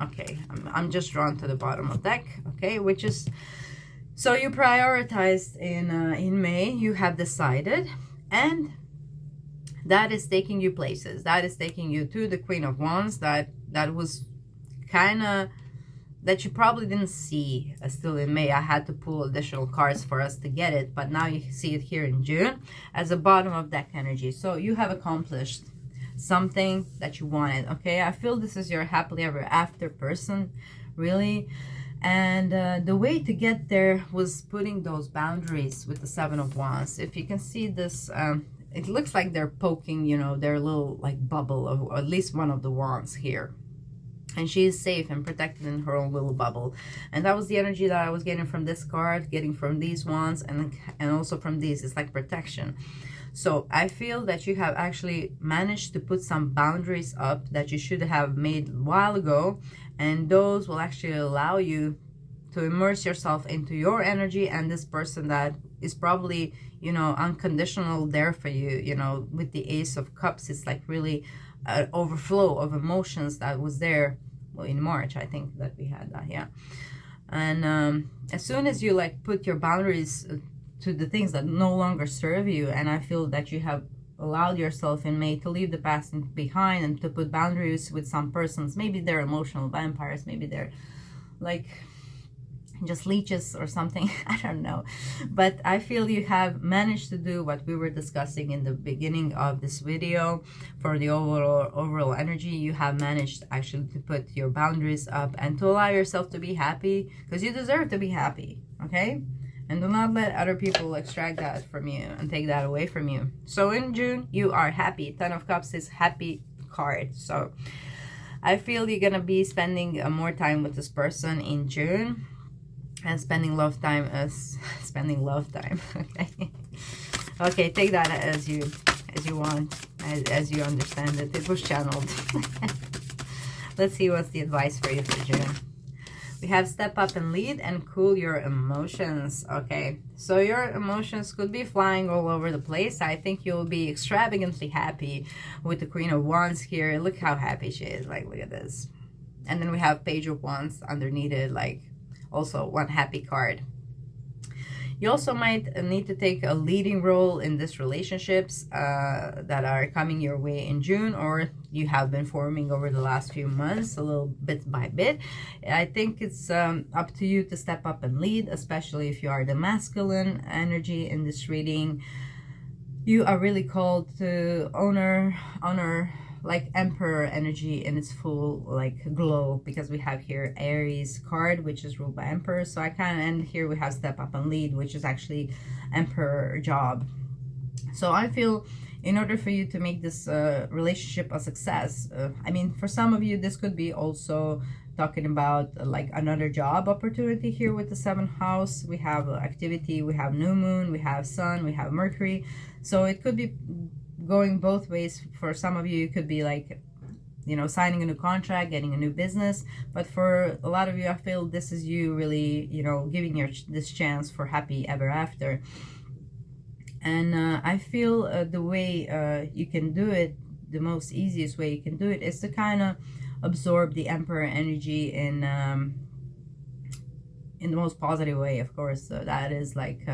Okay, I'm just drawn to the bottom of deck. Okay, which is... So you prioritized in May, you have decided, and that is taking you places. That is taking you to the Queen of Wands. That was kind of, that you probably didn't see still in May. I had to pull additional cards for us to get it, but now you see it here in June as a bottom of deck energy. So you have accomplished something that you wanted. Okay, I feel this is your happily ever after person, really. And the way to get there was putting those boundaries with the Seven of Wands. If you can see this, it looks like they're poking, you know, their little like bubble of, or at least one of the wands here. And she is safe and protected in her own little bubble. And that was the energy that I was getting from this card, getting from these wands, and also from these. It's like protection. So I feel that you have actually managed to put some boundaries up that you should have made a while ago. And those will actually allow you to immerse yourself into your energy and this person that is probably, you know, unconditional there for you. You know, with the Ace of Cups, it's like really an overflow of emotions that was there. Well, in March, I think that we had that, yeah. And as soon as you like put your boundaries to the things that no longer serve you, and I feel that you have allowed yourself in May to leave the past behind and to put boundaries with some persons. Maybe they're emotional vampires, maybe they're like just leeches or something. I don't know, but I feel you have managed to do what we were discussing in the beginning of this video. For the overall energy, you have managed actually to put your boundaries up and to allow yourself to be happy, because you deserve to be happy, okay? And do not let other people extract that from you and take that away from you. So in June, you are happy. Ten of Cups is happy card. So I feel you're gonna be spending more time with this person in June. And spending love time as spending love time. Okay. Okay, take that as you want, as you understand it. It was channeled. Let's see what's the advice for you for June. We have step up and lead and cool your emotions. Okay, so your emotions could be flying all over the place. I think you'll be extravagantly happy with the Queen of Wands here. Look how happy she is. Like, look at this. And then we have Page of Wands underneath it, like also one happy card. You also might need to take a leading role in these relationships that are coming your way in June, or you have been forming over the last few months, a little bit by bit. I think it's up to you to step up and lead, especially if you are the masculine energy in this reading. You are really called to honor like Emperor energy in its full like glow, because we have here Aries card, which is ruled by Emperor. So I kind of, and here we have step up and lead, which is actually Emperor job. So I feel in order for you to make this relationship a success, I mean, for some of you, this could be also talking about like another job opportunity here with the 7th house. We have activity, we have new moon, we have sun, we have Mercury. So it could be going both ways. For some of you, it could be like, you know, signing a new contract, getting a new business. But for a lot of you, I feel this is you really, you know, giving this chance for happy ever after. And I feel the way you can do it, the most easiest way you can do it, is to kind of absorb the Emperor energy in the most positive way, of course. So that is like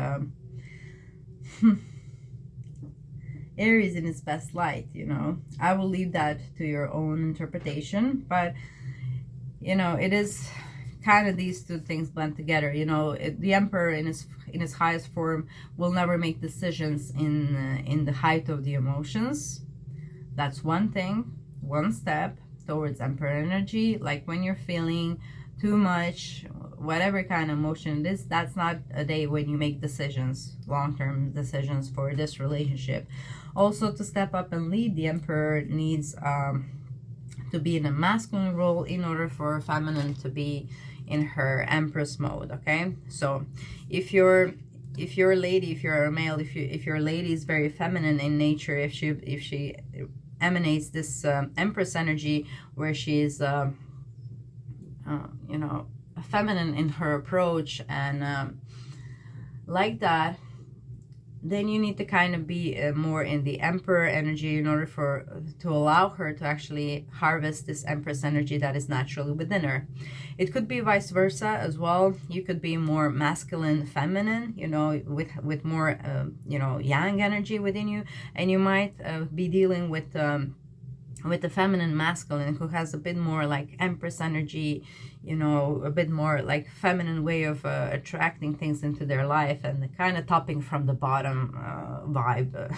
Aries in its best light, you know. I will leave that to your own interpretation, but you know, it is kind of these two things blend together. You know, the Emperor in his highest form will never make decisions in the height of the emotions. That's one thing, one step towards Emperor energy. Like when you're feeling too much, whatever kind of emotion it is, that's not a day when you make decisions, long-term decisions for this relationship. Also, to step up and lead, the Emperor needs to be in a masculine role in order for feminine to be in her Empress mode. Okay, so if you're a lady, if you're a male, if your lady is very feminine in nature, if she emanates this Empress energy where she is you know, feminine in her approach and like that, then you need to kind of be more in the Emperor energy in order to allow her to actually harvest this Empress energy that is naturally within her. It could be vice versa as well. You could be more masculine, feminine, you know, with more you know, yang energy within you, and you might be dealing with the feminine masculine who has a bit more like Empress energy, you know, a bit more like feminine way of attracting things into their life, and the kind of topping from the bottom vibe,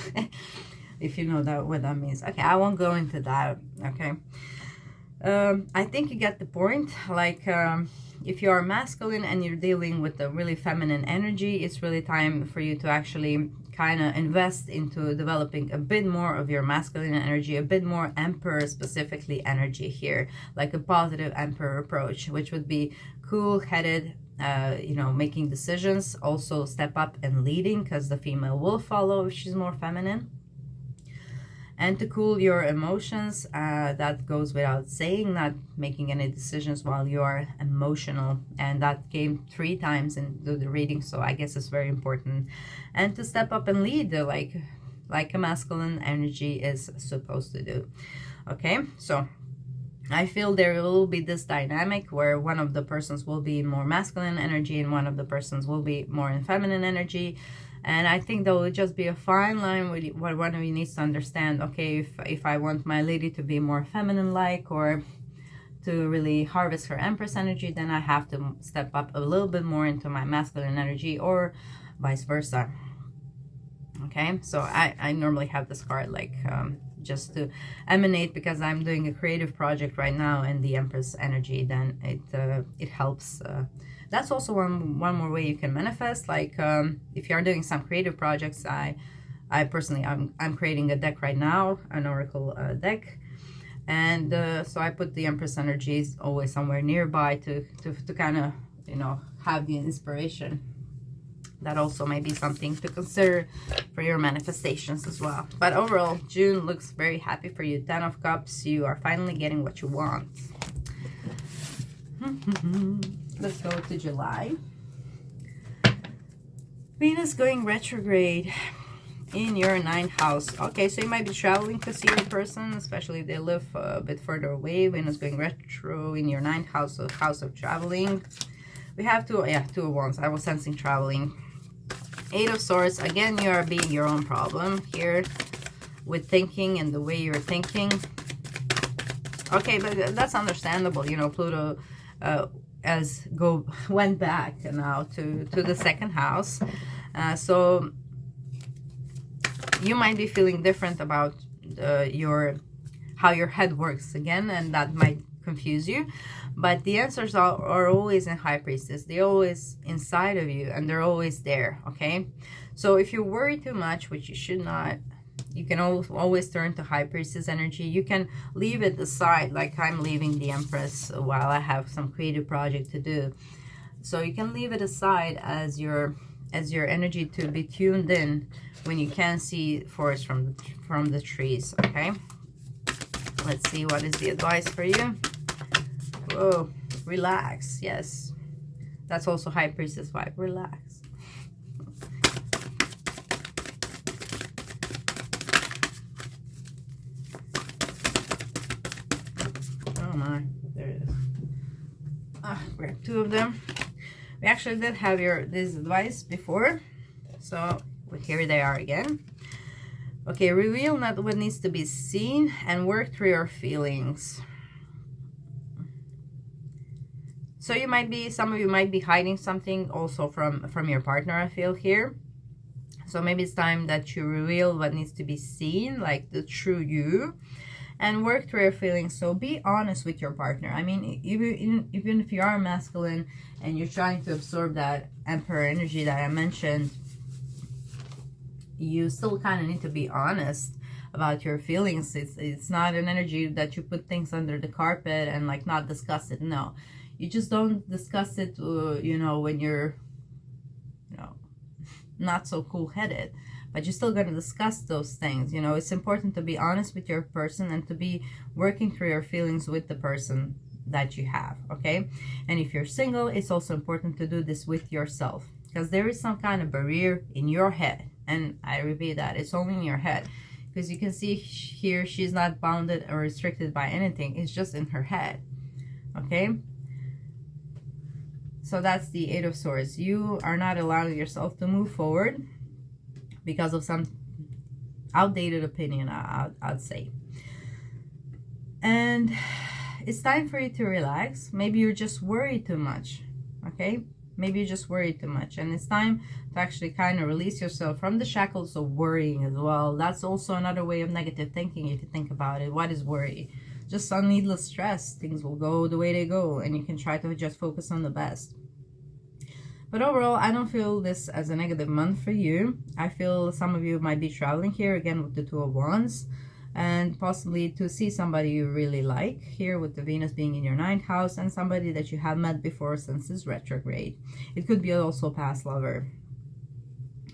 if you know what that means. Okay, I won't go into that. Okay, I think you get the point. Like if you are masculine and you're dealing with a really feminine energy, it's really time for you to actually kind of invest into developing a bit more of your masculine energy, a bit more emperor specifically energy here, like a positive emperor approach, which would be cool-headed, you know, making decisions, also step up and leading, because the female will follow if she's more feminine. And to cool your emotions, that goes without saying, not making any decisions while you are emotional. And that came 3 times into the reading, so I guess it's very important. And to step up and lead, like a masculine energy is supposed to do. Okay, so I feel there will be this dynamic where one of the persons will be more masculine energy and one of the persons will be more in feminine energy. And I think there will just be a fine line with what one of you needs to understand. Okay, if I want my lady to be more feminine-like or to really harvest her Empress energy, then I have to step up a little bit more into my masculine energy, or vice versa. Okay, so I normally have this card like just to emanate, because I'm doing a creative project right now in the Empress energy. Then it helps. That's also one more way you can manifest. Like if you are doing some creative projects, I personally I'm creating a deck right now, an oracle deck, and so I put the Empress energies always somewhere nearby to kind of, you know, have the inspiration. That also may be something to consider for your manifestations as well. But overall, June looks very happy for you. 10 of Cups, you are finally getting what you want. Let's go to July. Venus going retrograde in your 9th house. Okay, so you might be traveling to see your person, especially if they live a bit further away. Venus going retro in your 9th house, so house of traveling. We have 2 of Wands. I was sensing traveling. 8 of Swords. Again, you are being your own problem here with thinking and the way you're thinking. Okay, but that's understandable. You know, Pluto went back now to the 2nd house. So you might be feeling different about how your head works again, and that might confuse you. But the answers are always in High Priestess. They're always inside of you, and they're always there, okay? So if you worry too much, which you should not, you can always turn to High Priestess energy. You can leave it aside, like I'm leaving the Empress while I have some creative project to do. So you can leave it aside as your energy to be tuned in when you can't see forest from the trees, okay? Let's see what is the advice for you. Whoa, relax. Yes, that's also High Priestess vibe. Relax. Oh my, there it is. We have 2 of them. We actually did have this advice before, so here they are again. Okay, reveal not what needs to be seen and work through your feelings. So some of you might be hiding something also from your partner, I feel here. So maybe it's time that you reveal what needs to be seen, like the true you, and work through your feelings. So be honest with your partner. I mean, even if you are masculine and you're trying to absorb that Emperor energy that I mentioned, you still kind of need to be honest about your feelings. It's not an energy that you put things under the carpet and like not discuss it. No, you just don't discuss it, you know, when you're, you know, not so cool-headed, but you're still going to discuss those things. You know, it's important to be honest with your person and to be working through your feelings with the person that you have, okay? And if you're single, it's also important to do this with yourself, because there is some kind of barrier in your head. And I repeat that, it's only in your head, because you can see here she's not bounded or restricted by anything. It's just in her head, okay? So that's the 8 of Swords. You are not allowing yourself to move forward because of some outdated opinion, I'd say. And it's time for you to relax. Maybe you're just worried too much, okay? Maybe you just worry too much, and it's time to actually kind of release yourself from the shackles of worrying as well. That's also another way of negative thinking if you think about it. What is worry? just some needless stress. Things will go the way they go, and you can try to just focus on the best. But overall, I don't feel this as a negative month for you. I feel some of you might be traveling here, again with the Two of Wands, and possibly to see somebody you really like here with the Venus being in your 9th house, and somebody that you have met before since this retrograde. It could be also a past lover.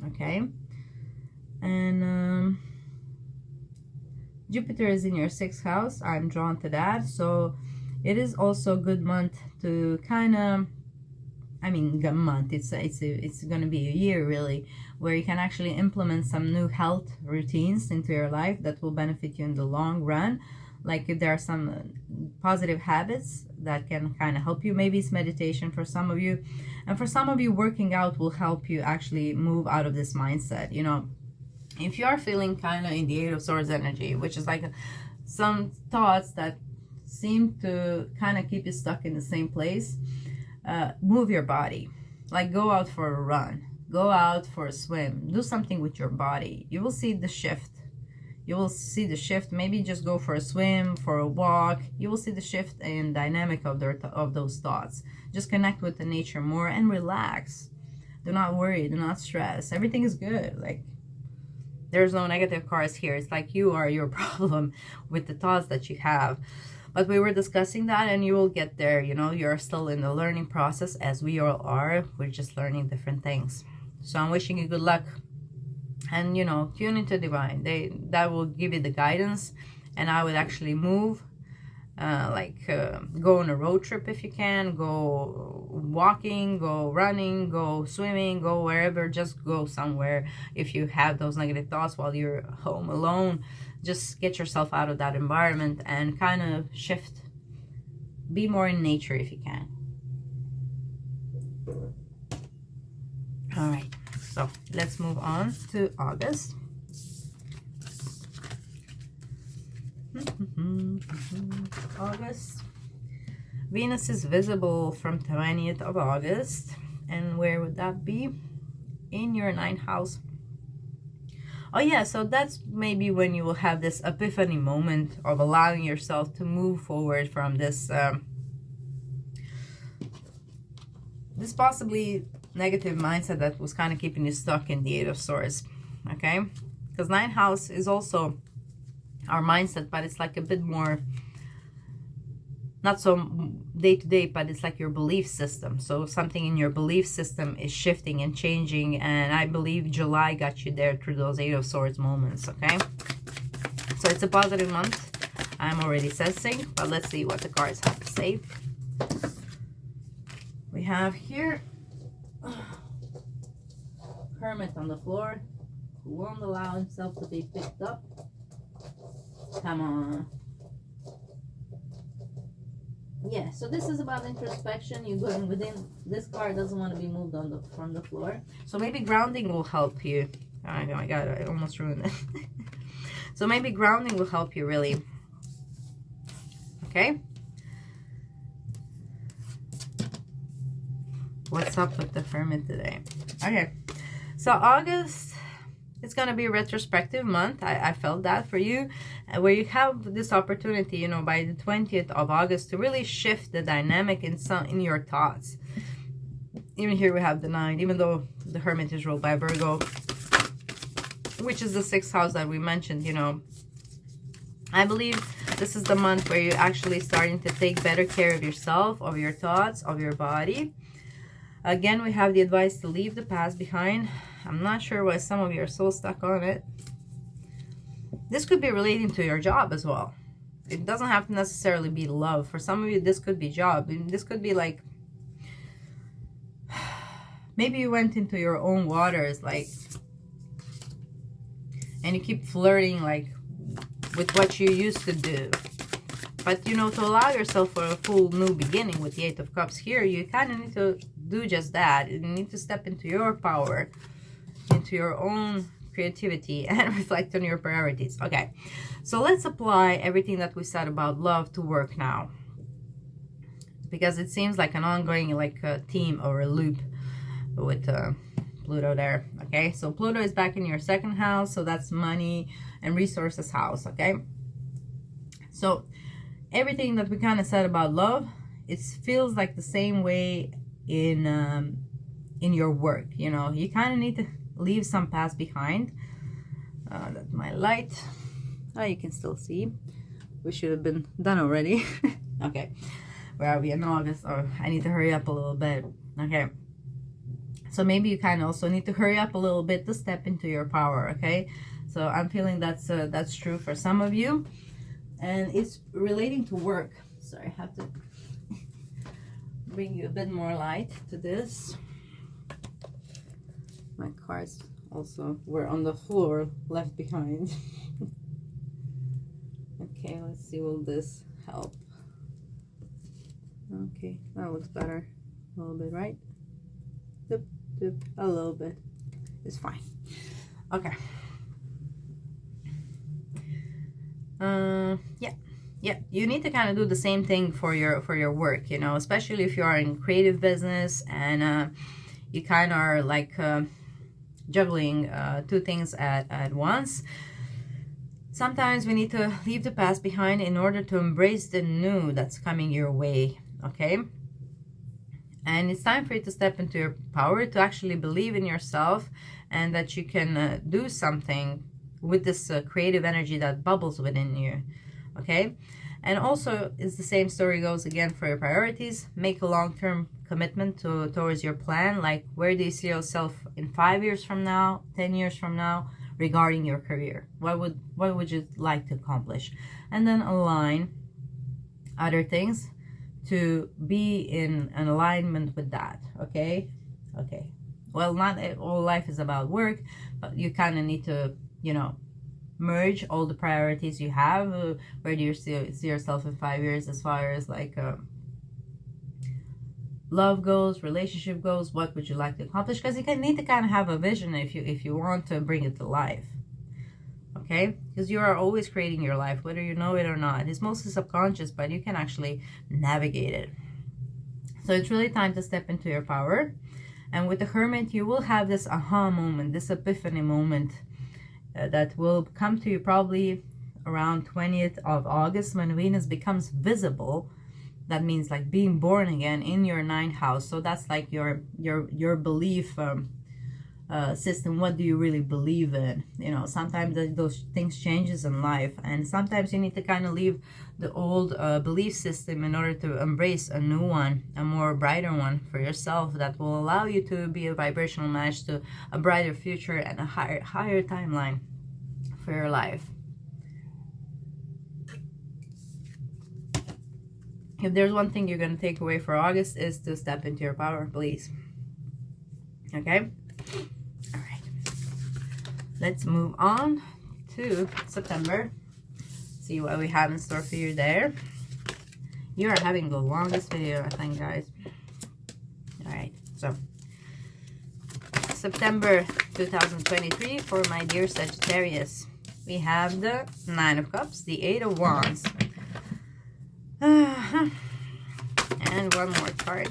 Okay. And Jupiter is in your 6th house. I'm drawn to that. So it is also a good month to kind of, I mean, a month, it's going to be a year really, where you can actually implement some new health routines into your life that will benefit you in the long run. Like if there are some positive habits that can kind of help you, maybe it's meditation for some of you, and for some of you working out will help you actually move out of this mindset. You know, if you are feeling kind of in the 8 of Swords energy, which is like some thoughts that seem to kind of keep you stuck in the same place, move your body. Like go out for a run, go out for a swim, do something with your body. You will see the shift. You will see the shift. Maybe just go for a swim, for a walk. You will see the shift in dynamic of those thoughts. Just connect with the nature more and relax. Do not worry, do not stress. Everything is good. Like there's no negative cards here. It's like you are your problem with the thoughts that you have. But we were discussing that, and you will get there. You know, you're still in the learning process, as we all are. We're just learning different things. So I'm wishing you good luck. And, you know, tune into divine. That will give you the guidance. And I would actually move, go on a road trip if you can. Go walking, go running, go swimming, go wherever. Just go somewhere if you have those negative thoughts while you're home alone. Just get yourself out of that environment and kind of shift. Be more in nature if you can. All right, so let's move on to August. August. Venus is visible from 20th of August. And where would that be? In your 9th house. Oh yeah, so that's maybe when you will have this epiphany moment of allowing yourself to move forward from this this possibly negative mindset that was kind of keeping you stuck in the 8 of Swords. Okay, because 9th house is also our mindset, but it's like a bit more, not so day to day, but it's like your belief system. So something in your belief system is shifting and changing, and I believe July got you there through those 8 of Swords moments. Okay, so it's a positive month, I'm already sensing, but let's see what the cards have to say. We have here Hermit on the floor, who won't allow himself to be picked up. Come on. Yeah, so this is about introspection. You're going within. This card doesn't want to be moved on from the floor. So maybe grounding will help you. Oh my god, I almost ruined it. So maybe grounding will help you really. Okay. What's up with the Hermit today? Okay. So August, it's going to be a retrospective month. I felt that for you, where you have this opportunity, you know, by the 20th of August to really shift the dynamic in your thoughts. Even here we have the 9, even though the Hermit is ruled by Virgo, which is the 6th house that we mentioned, you know. I believe this is the month where you're actually starting to take better care of yourself, of your thoughts, of your body. Again, we have the advice to leave the past behind. I'm not sure why some of you are so stuck on it. This could be relating to your job as well. It doesn't have to necessarily be love. For some of you, this could be job. This could be like, maybe you went into your own waters, like, and you keep flirting like with what you used to do. But, you know, to allow yourself for a full new beginning with the 8 of Cups here, you kind of need to do just that. You need to step into your power, into your own creativity, and reflect on your priorities. Okay, so let's apply everything that we said about love to work now, because it seems like an ongoing, like a theme or a loop with Pluto there. Okay, so Pluto is back in your 2nd house, so that's money and resources house. Okay, so everything that we kind of said about love, it feels like the same way in your work. You know, you kind of need to leave some past behind. That's my light. Oh, you can still see. We should have been done already. Okay, where are we in August? Oh, I need to hurry up a little bit. Okay, so maybe you kind of also need to hurry up a little bit to step into your power. Okay, so I'm feeling that's true for some of you, and it's relating to work. Sorry, I have to bring you a bit more light to this. My cards also were on the floor, left behind. Okay, let's see, will this help? Okay, that looks better. A little bit, right? Dip, dip, a little bit. It's fine. Okay. Yeah, you need to kind of do the same thing for your work, you know, especially if you are in creative business and you kind of are like juggling two things at once. Sometimes we need to leave the past behind in order to embrace the new that's coming your way, okay? And it's time for you to step into your power, to actually believe in yourself, and that you can do something with this creative energy that bubbles within you, okay? And also, it's the same story goes again for your priorities. Make a long-term commitment towards your plan. Like, where do you see yourself in 5 years from now, 10 years from now, regarding your career? What would you like to accomplish? And then align other things to be in an alignment with that, okay? Okay. Well, not all life is about work, but you kind of need to, you know, merge all the priorities you have. Where do you see yourself in 5 years as far as like love goes, relationship goes? What would you like to accomplish? Because you need to kind of have a vision if you want to bring it to life, okay? Because you are always creating your life, whether you know it or not. It's mostly subconscious, but you can actually navigate it. So it's really time to step into your power. And with the Hermit, you will have this aha moment, this epiphany moment that will come to you probably around 20th of August, when Venus becomes visible. That means like being born again in your 9th house. So that's like your belief system. What do you really believe in? You know, sometimes those things changes in life, and sometimes you need to kind of leave the old belief system in order to embrace a new one, a more brighter one for yourself, that will allow you to be a vibrational match to a brighter future and a higher timeline for your life. If there's one thing you're going to take away for August, is to step into your power, please. Okay? All right. Let's move on to September. See what we have in store for you there. You are having the longest video, I think, guys. All right. So, September 2023 for my dear Sagittarius. We have the 9 of Cups, the 8 of Wands. And one more card.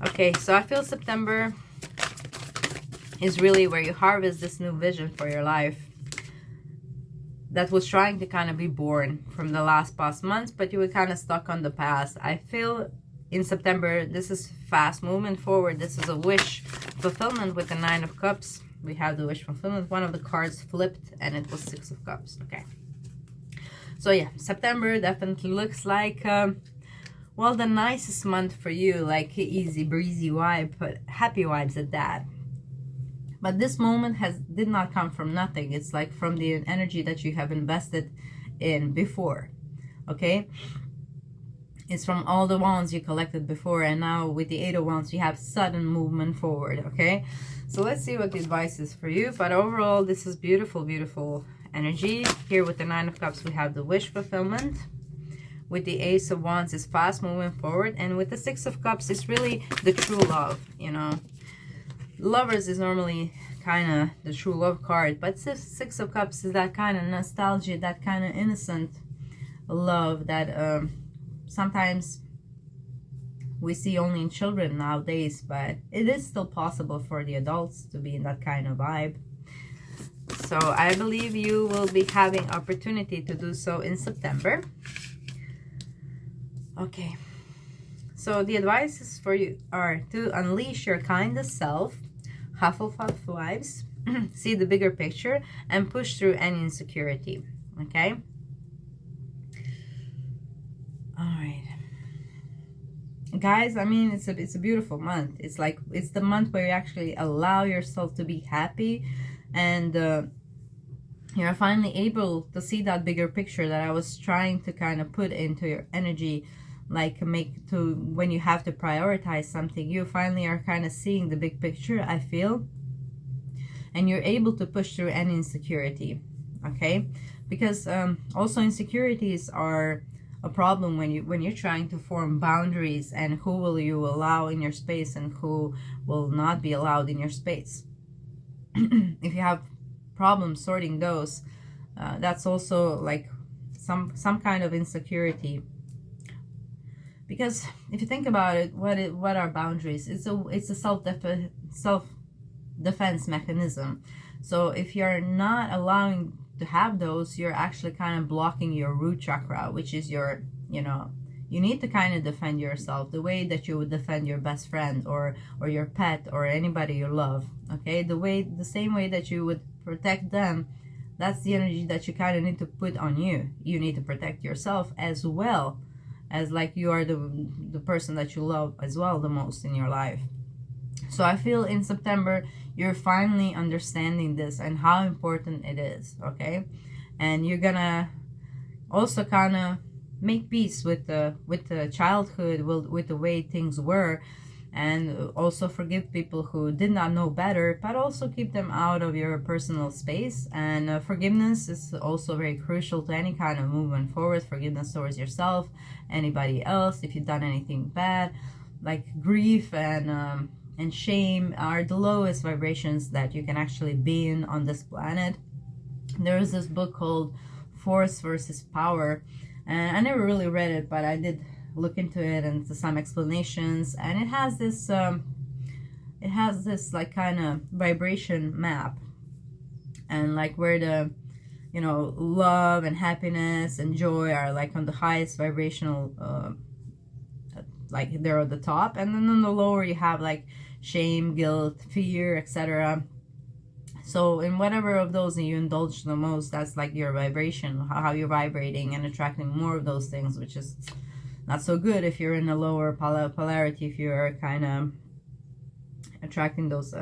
Okay, so I feel September is really where you harvest this new vision for your life that was trying to kind of be born from the past months, but you were kind of stuck on the past. I feel in September, this is fast movement forward. This is a wish fulfillment with the 9 of Cups. We have the wish fulfillment. One of the cards flipped and it was 6 of Cups. Okay. So yeah, September definitely looks like, well, the nicest month for you. Like easy breezy vibe, but happy vibes at that. But this moment did not come from nothing. It's like from the energy that you have invested in before. Okay. It's from all the wands you collected before, and now with the 8 of Wands, you have sudden movement forward, okay? So let's see what the advice is for you. But overall, this is beautiful, beautiful energy. Here with the 9 of Cups, we have the wish fulfillment. With the Ace of Wands, it's fast moving forward. And with the 6 of Cups, it's really the true love, you know. Lovers is normally kind of the true love card, but 6 of Cups is that kind of nostalgia, that kind of innocent love that sometimes we see only in children nowadays, but it is still possible for the adults to be in that kind of vibe. So I believe you will be having opportunity to do so in September. Okay. So the advices for you are to unleash your kindest self, Hufflepuff wives, see the bigger picture, and push through any insecurity. Okay? Alright. Guys, I mean, it's a beautiful month. It's like, it's the month where you actually allow yourself to be happy, and you're finally able to see that bigger picture that I was trying to kind of put into your energy, like make to when you have to prioritize something, you finally are kind of seeing the big picture, I feel, and you're able to push through any insecurity. Okay? Because also insecurities are a problem when you're trying to form boundaries, and who will you allow in your space and who will not be allowed in your space. If you have problems sorting those, that's also like some kind of insecurity. Because if you think about it, what are boundaries? It's a self-defense mechanism. So if you're not allowing to have those, you're actually kind of blocking your root chakra, which is your, you know, you need to kind of defend yourself the way that you would defend your best friend or your pet or anybody you love. Okay, the same way that you would protect them, that's the energy that you kind of need to put on you. You need to protect yourself as well, as like you are the person that you love as well the most in your life. So I feel in September you're finally understanding this and how important it is. Okay, and you're gonna also kind of make peace with the childhood, with the way things were, and also forgive people who did not know better, but also keep them out of your personal space. And forgiveness is also very crucial to any kind of movement forward. Forgiveness towards yourself, anybody else, if you've done anything bad. Like grief and shame are the lowest vibrations that you can actually be in on this planet. There is this book called Force versus Power, and I never really read it, but I did look into it and to some explanations, and it has this like kind of vibration map, and like where the, you know, love and happiness and joy are like on the highest vibrational, like they're at the top, and then on the lower you have like shame, guilt, fear, etc. So in whatever of those you indulge the most, that's like your vibration, how you're vibrating and attracting more of those things, which is not so good if you're in a lower polarity, if you're kind of attracting those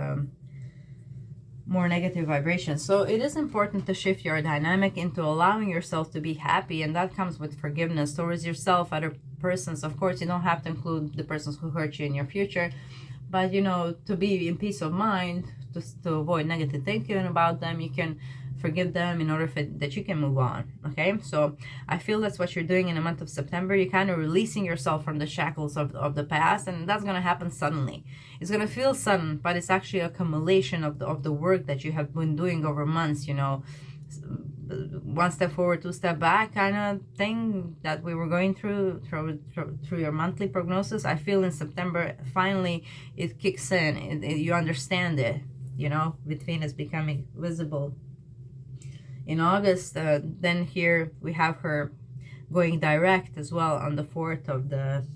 more negative vibrations. So it is important to shift your dynamic into allowing yourself to be happy, and that comes with forgiveness towards yourself, other persons. Of course, you don't have to include the persons who hurt you in your future, but you know, to be in peace of mind, to avoid negative thinking about them, you can forgive them in order that you can move on. Okay, so I feel that's what you're doing in the month of September. You're kind of releasing yourself from the shackles of the past, and that's going to happen suddenly. It's going to feel sudden, but it's actually a accumulation of the work that you have been doing over months, you know, one step forward, two step back kind of thing that we were going through your monthly prognosis. I feel in September finally it kicks in. You understand it, you know, with Venus becoming visible in August. Then here we have her going direct as well on the 4th of the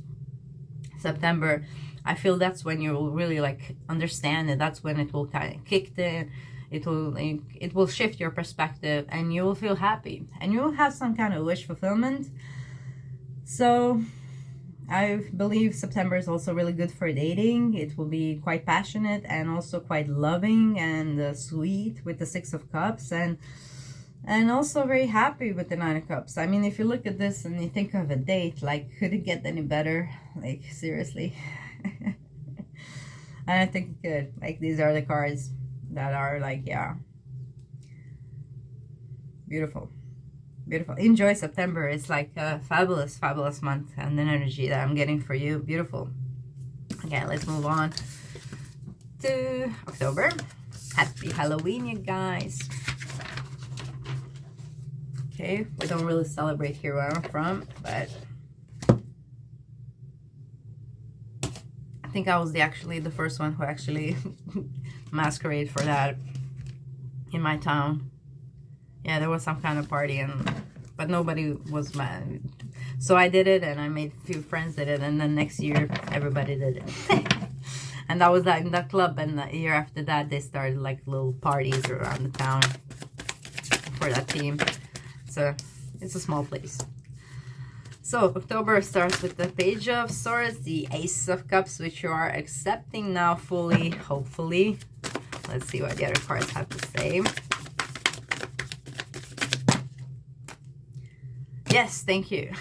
September. I feel that's when you will really like understand it. That's when it will kind of kick in. It will shift your perspective, and you will feel happy, and you will have some kind of wish fulfillment. So I believe September is also really good for dating. It will be quite passionate and also quite loving and sweet with the 6 of Cups, and also very happy with the 9 of Cups. I mean, if you look at this and you think of a date, like, could it get any better? Like, seriously. I don't think it could. Like, these are the cards that are like, yeah, beautiful, beautiful. Enjoy September. It's like a fabulous month, and the energy that I'm getting for you, beautiful. Okay, let's move on to October. Happy Halloween, you guys. Okay, we don't really celebrate here where I'm from, but I think I was actually the first one who actually masquerade for that. in my town. Yeah, there was some kind of party, but nobody was mad. So I did it, and I made a few friends did it, and then next year everybody did it. And that was that in that club, and the year after that they started like little parties around the town for that team. So it's a small place. So October starts with the Page of Swords, the Ace of Cups, which you are accepting now fully, hopefully. Let's see what the other cards have to say. Yes, thank you.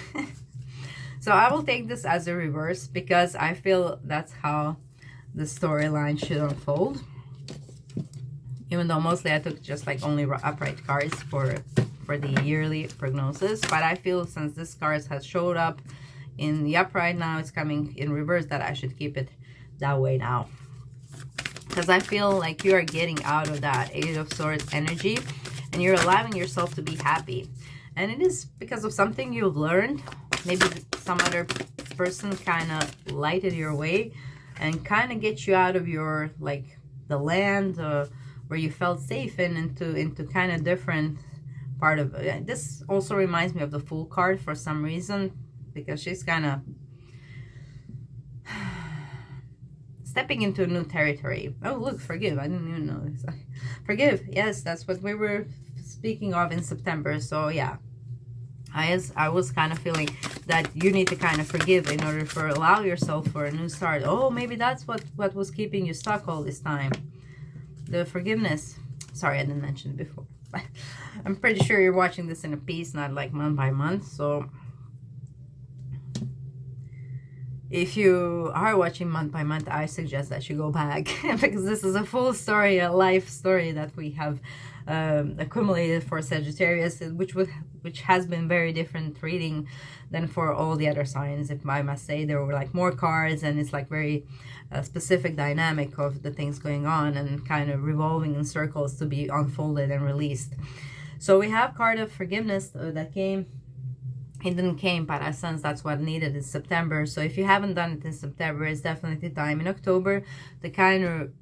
So I will take this as a reverse because I feel that's how the storyline should unfold. Even though mostly I took just like only upright cards for the yearly prognosis, but I feel since this card has showed up in the upright, now it's coming in reverse, that I should keep it that way now. Because I feel like you are getting out of that Eight of Swords energy and you're allowing yourself to be happy. And it is because of something you've learned. Maybe some other person kind of lighted your way and kind of get you out of your, like, the land where you felt safe and into kind of different part of it. This also reminds me of the Fool card for some reason, because she's kind of stepping into a new territory. Oh, look, forgive. I didn't even know this. Forgive. Yes, that's what we were speaking of in September. So yeah, I was kind of feeling that you need to kind of forgive in order for allow yourself for a new start. Oh, maybe that's what was keeping you stuck all this time. The forgiveness. Sorry, I didn't mention it before. I'm pretty sure you're watching this in a piece, not like month by month. So if you are watching month by month, I suggest that you go back because this is a full story, a life story that we have accumulated for Sagittarius, which has been very different reading than for all the other signs. If I must say, there were like more cards, and it's like very specific dynamic of the things going on and kind of revolving in circles to be unfolded and released. So we have card of forgiveness that came. It didn't came, but I sense that's what needed in September. So if you haven't done it in September, it's definitely time in October to kind of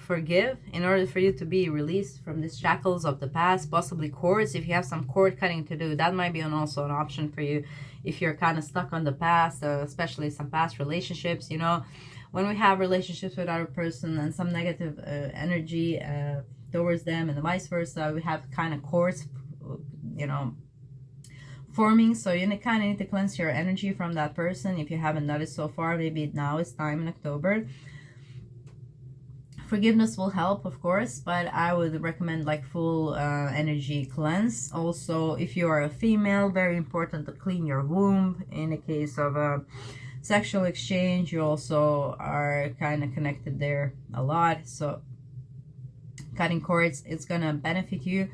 forgive in order for you to be released from the shackles of the past, possibly cords. If you have some cord cutting to do, that might be also an option for you if you're kind of stuck on the past, especially some past relationships. You know, when we have relationships with our person and some negative energy towards them and vice versa, we have kind of cords, you know, forming. So you kind of need to cleanse your energy from that person. If you haven't done it so far, maybe now is time in October. Forgiveness will help, of course, but I would recommend like full energy cleanse. Also, if you are a female, very important to clean your womb. In the case of a sexual exchange, you also are kind of connected there a lot. So cutting cords, it's gonna benefit you.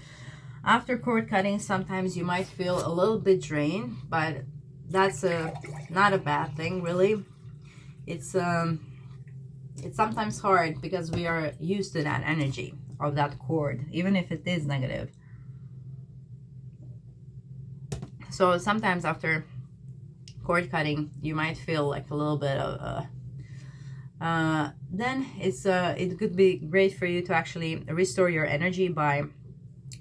After cord cutting, sometimes you might feel a little bit drained, but that's not a bad thing, really. It's sometimes hard because we are used to that energy of that cord, even if it is negative. So sometimes after cord cutting, you might feel like a little bit of then it could be great for you to actually restore your energy by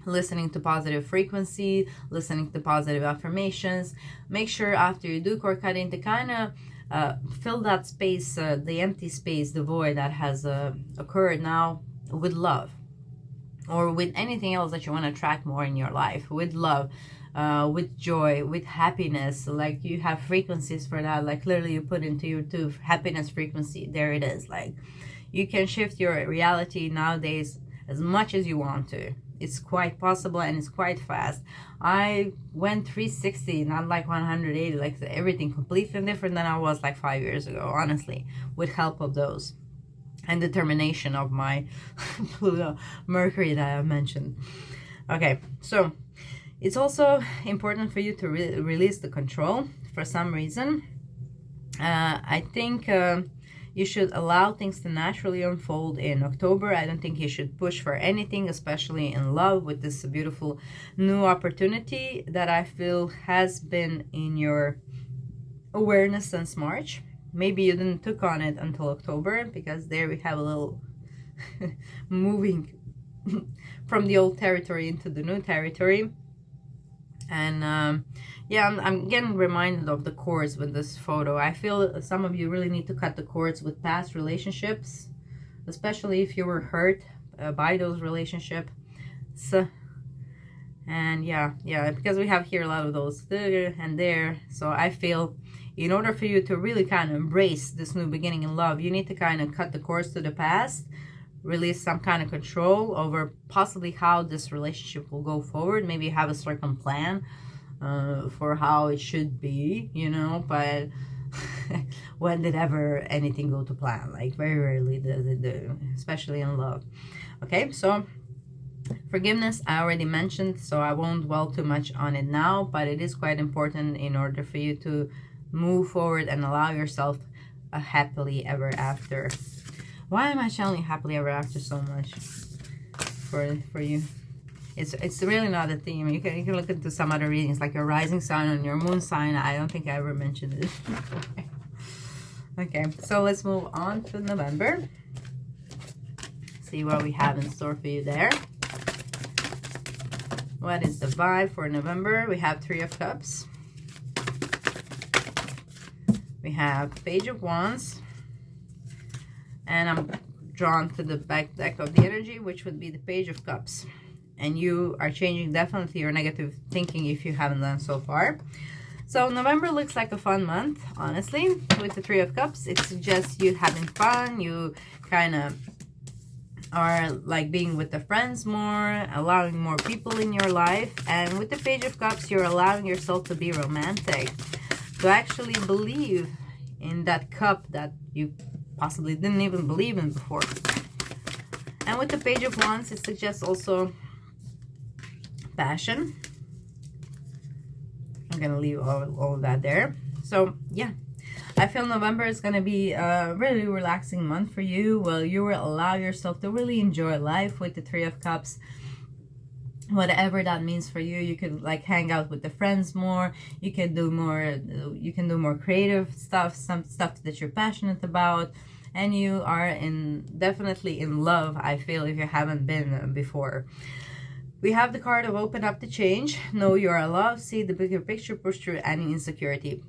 listening to positive frequency, listening to positive affirmations. Make sure after you do cord cutting to kind of fill that space, the empty space, the void that has occurred now with love, or with anything else that you want to attract more in your life, with love, with joy, with happiness. Like you have frequencies for that, like literally you put into your happiness frequency, there it is. Like you can shift your reality nowadays as much as you want to. It's quite possible and it's quite fast. I went 360, not like 180, like everything completely different than I was like 5 years ago, honestly, with help of those and determination of my Pluto Mercury that I mentioned. Okay, so it's also important for you to release the control for some reason. I think you should allow things to naturally unfold in October. I don't think you should push for anything, especially in love, with this beautiful new opportunity that I feel has been in your awareness since March. Maybe you didn't took on it until October, because there we have a little moving from the old territory into the new territory. And yeah, I'm getting reminded of the cords with this photo. I feel some of you really need to cut the cords with past relationships, especially if you were hurt by those relationships. So, and yeah, because we have here a lot of those there and there. So I feel in order for you to really kind of embrace this new beginning in love, you need to kind of cut the cords to the past, release some kind of control over possibly how this relationship will go forward. Maybe have a certain plan for how it should be, you know, but when did ever anything go to plan? Like very rarely does it do, especially in love. Okay, so forgiveness I already mentioned, so I won't dwell too much on it now, but it is quite important in order for you to move forward and allow yourself a happily ever after. Why am I channeling happily ever after so much for you? It's really not a theme. You can look into some other readings, like your rising sign and your moon sign. I don't think I ever mentioned it. Okay, so let's move on to November. See what we have in store for you there. What is the vibe for November? We have Three of Cups. We have Page of Wands. And I'm drawn to the back deck of the energy, which would be the Page of Cups. And you are changing definitely your negative thinking if you haven't done so far. So November looks like a fun month, honestly, with the Three of Cups. It suggests you having fun. You kind of are like being with the friends more, allowing more people in your life. And with the Page of Cups, you're allowing yourself to be romantic, to actually believe in that cup that you possibly didn't even believe in before. And with the Page of Wands, it suggests also passion. I'm gonna leave all of that there. So yeah, I feel November is gonna be a really relaxing month for you. Well, you will allow yourself to really enjoy life with the Three of Cups. Whatever that means for you. You could like hang out with the friends more. You can do more creative stuff, some stuff that you're passionate about, and you are definitely in love, I feel, if you haven't been before. We have the card of open up to change, know you are loved, see the bigger picture, push through any insecurity.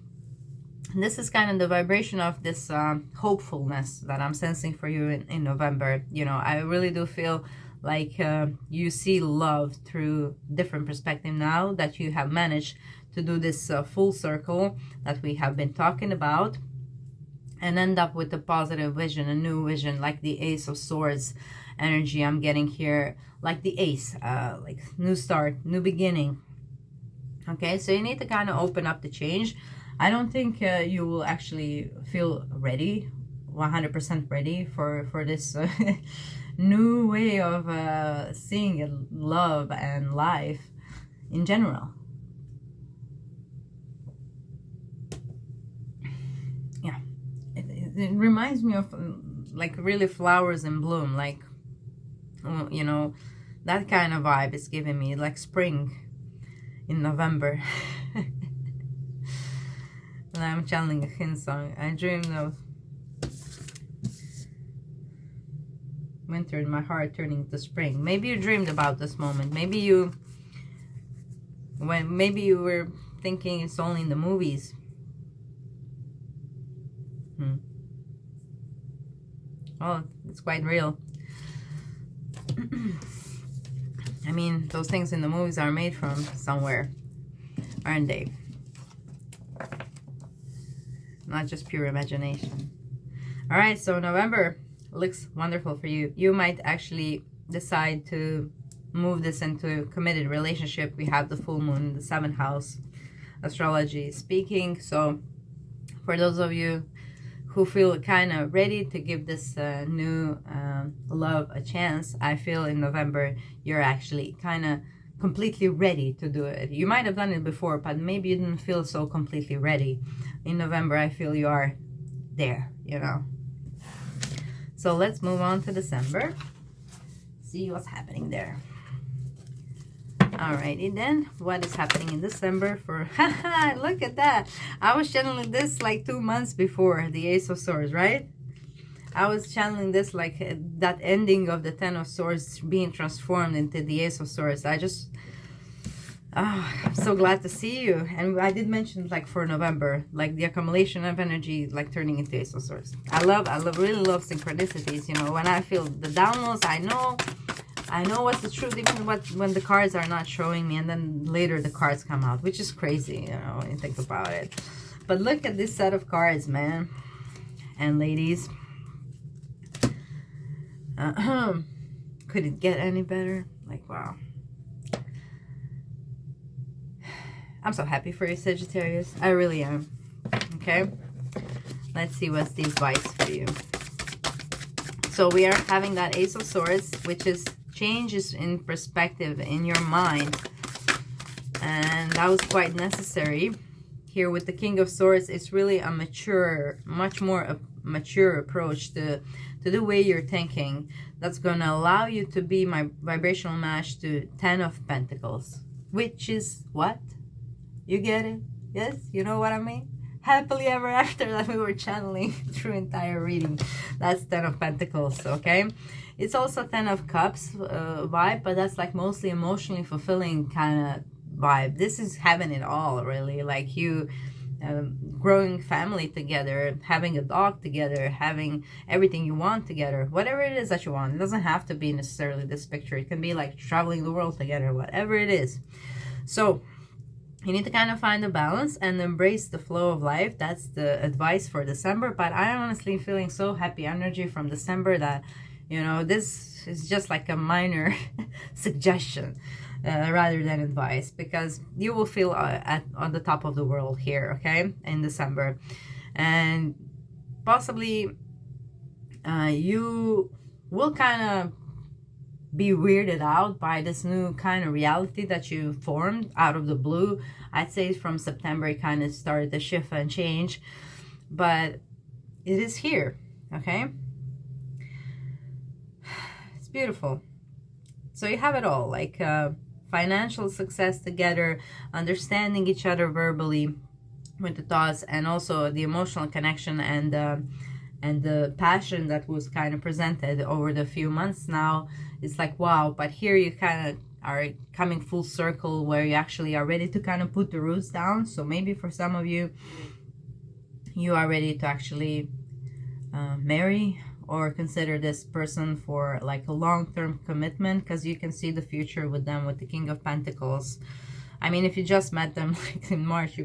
And this is kind of the vibration of this hopefulness that I'm sensing for you in November. You know, I really do feel like you see love through different perspective now that you have managed to do this full circle that we have been talking about, and end up with a positive vision, a new vision, like the Ace of Swords energy I'm getting here, like the ace, like new start, new beginning. Okay, so you need to kind of open up the change. I don't think you will actually feel ready, 100% ready for this new way of seeing love and life in general. Yeah, it reminds me of like really flowers in bloom, like, you know, that kind of vibe is giving me, like spring in November. And I'm channeling a hymn song. I dreamed of winter in my heart turning to spring. Maybe you dreamed about this moment. Maybe you were thinking it's only in the movies. Oh, it's quite real. I mean, those things in the movies are made from somewhere, aren't they? Not just pure imagination. All right, so November looks wonderful for you. You might actually decide to move this into a committed relationship. We have the full moon in the 7th house, astrology speaking. So for those of you who feel kind of ready to give this new love a chance, I feel in November you're actually kind of completely ready to do it. You might have done it before, but maybe you didn't feel so completely ready. In November, I feel you are there, you know. So let's move on to December. See what's happening there. Alrighty then, what is happening in December for, look at that. I was channeling this like 2 months before the Ace of Swords, right? I was channeling this like that ending of the Ten of Swords being transformed into the Ace of Swords. I'm so glad to see you. And I did mention like for November, like the accumulation of energy, like turning into Ace of Swords. Really love synchronicities. You know, when I feel the downloads, I know what's the truth, even when the cards are not showing me, and then later the cards come out, which is crazy, you know, when you think about it. But look at this set of cards, man and ladies. Could it get any better? Like, wow. I'm so happy for you, Sagittarius. I really am. Okay, let's see what's the advice for you. So we are having that Ace of Swords, which is changes in perspective in your mind, and that was quite necessary. Here with the King of Swords, it's really a mature, much more a mature approach to the way you're thinking. That's going to allow you to be my vibrational match to 10 of Pentacles, which is what? You get it? Yes, you know what I mean? Happily ever after that we were channeling through entire reading. That's 10 of Pentacles, okay? It's also 10 of Cups vibe, but that's like mostly emotionally fulfilling kind of vibe. This is having it all, really. Like you growing family together, having a dog together, having everything you want together, whatever it is that you want. It doesn't have to be necessarily this picture. It can be like traveling the world together, whatever it is. So you need to kind of find a balance and embrace the flow of life. That's the advice for December. But I honestly feeling so happy energy from December that, you know, this is just like a minor suggestion rather than advice, because you will feel on the top of the world here, okay, in December. And possibly you will kind of be weirded out by this new kind of reality that you formed out of the blue. I'd say from September it kind of started to shift and change, but it is here, okay? It's beautiful. So you have it all, like financial success together, understanding each other verbally with the thoughts, and also the emotional connection and the passion that was kind of presented over the few months now. It's like, wow, but here you kind of are coming full circle where you actually are ready to kind of put the roots down. So maybe for some of you, you are ready to actually marry or consider this person for like a long-term commitment, because you can see the future with them with the King of Pentacles. I mean, if you just met them like in March,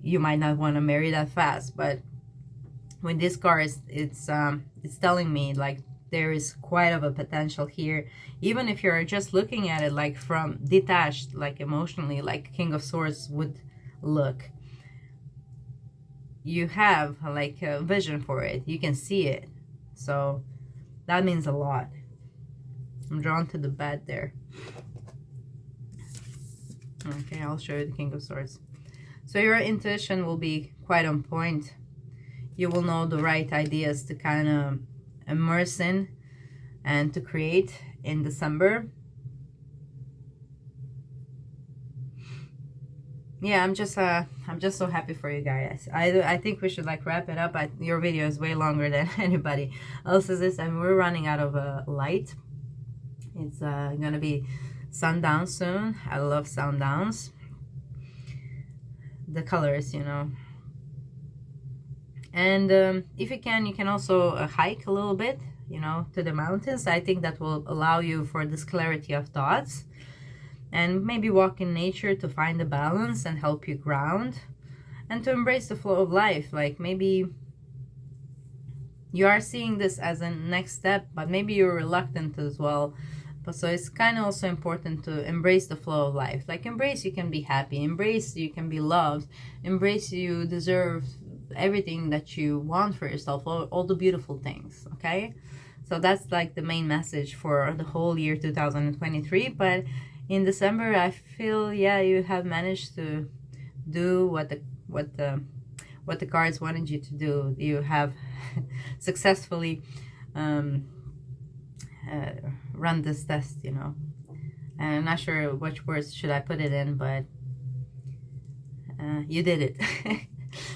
you might not want to marry that fast, but with this card, it's telling me like there is quite of a potential here, even if you're just looking at it like from detached, like emotionally, like King of Swords would look. You have like a vision for it, you can see it, so that means a lot. I'm drawn to the bed there. Okay, I'll show you the King of Swords. So your intuition will be quite on point. You will know the right ideas to kind of immerse in and to create in December. Yeah, I'm just so happy for you guys. I think we should like wrap it up. Your video is way longer than anybody else's, and we're running out of light. It's gonna be sundown soon. I love sundowns. The colors, you know. And if you can also hike a little bit, you know, to the mountains. I think that will allow you for this clarity of thoughts, and maybe walk in nature to find the balance and help you ground and to embrace the flow of life. Like maybe you are seeing this as a next step, but maybe you're reluctant as well. But so it's kind of also important to embrace the flow of life. Like embrace you can be happy, embrace you can be loved, embrace you deserve everything that you want for yourself, all the beautiful things, okay? So that's like the main message for the whole year 2023. But in December, I feel, yeah, you have managed to do what the cards wanted you to do. You have successfully run this test, you know. And I'm not sure which words should I put it in, but you did it.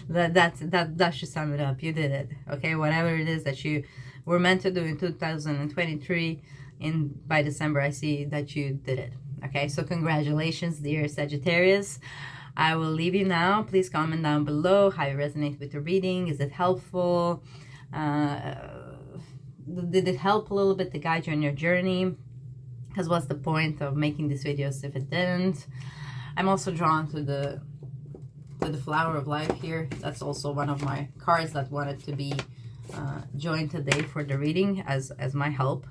that should sum it up. You did it, okay? Whatever it is that you were meant to do in 2023, by December, I see that you did it. Okay, so congratulations, dear Sagittarius. I will leave you now. Please comment down below how you resonate with the reading. Is it helpful? Did it help a little bit to guide you on your journey? Because what's the point of making these videos if it didn't? I'm also drawn to the Flower of Life here. That's also one of my cards that wanted to be joined today for the reading as my help.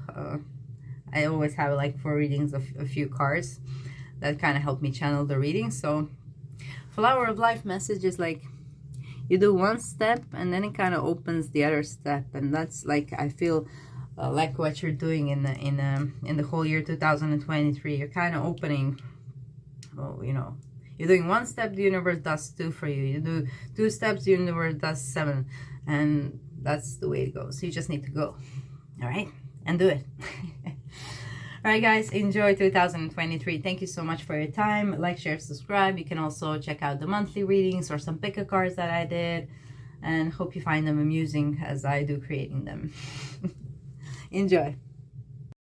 I always have like 4 readings of a few cards that kind of help me channel the reading. So Flower of Life message is like, you do one step and then it kind of opens the other step, and that's like, I feel like what you're doing in the whole year 2023. You're kind of opening, well, you know, you're doing one step, the universe does 2 for you. You do 2 steps, the universe does 7, and that's the way it goes. You just need to go, all right, and do it. All right, guys, enjoy 2023. Thank you so much for your time. Like, share, subscribe. You can also check out the monthly readings or some pick-a cards that I did, and hope you find them amusing as I do creating them. Enjoy.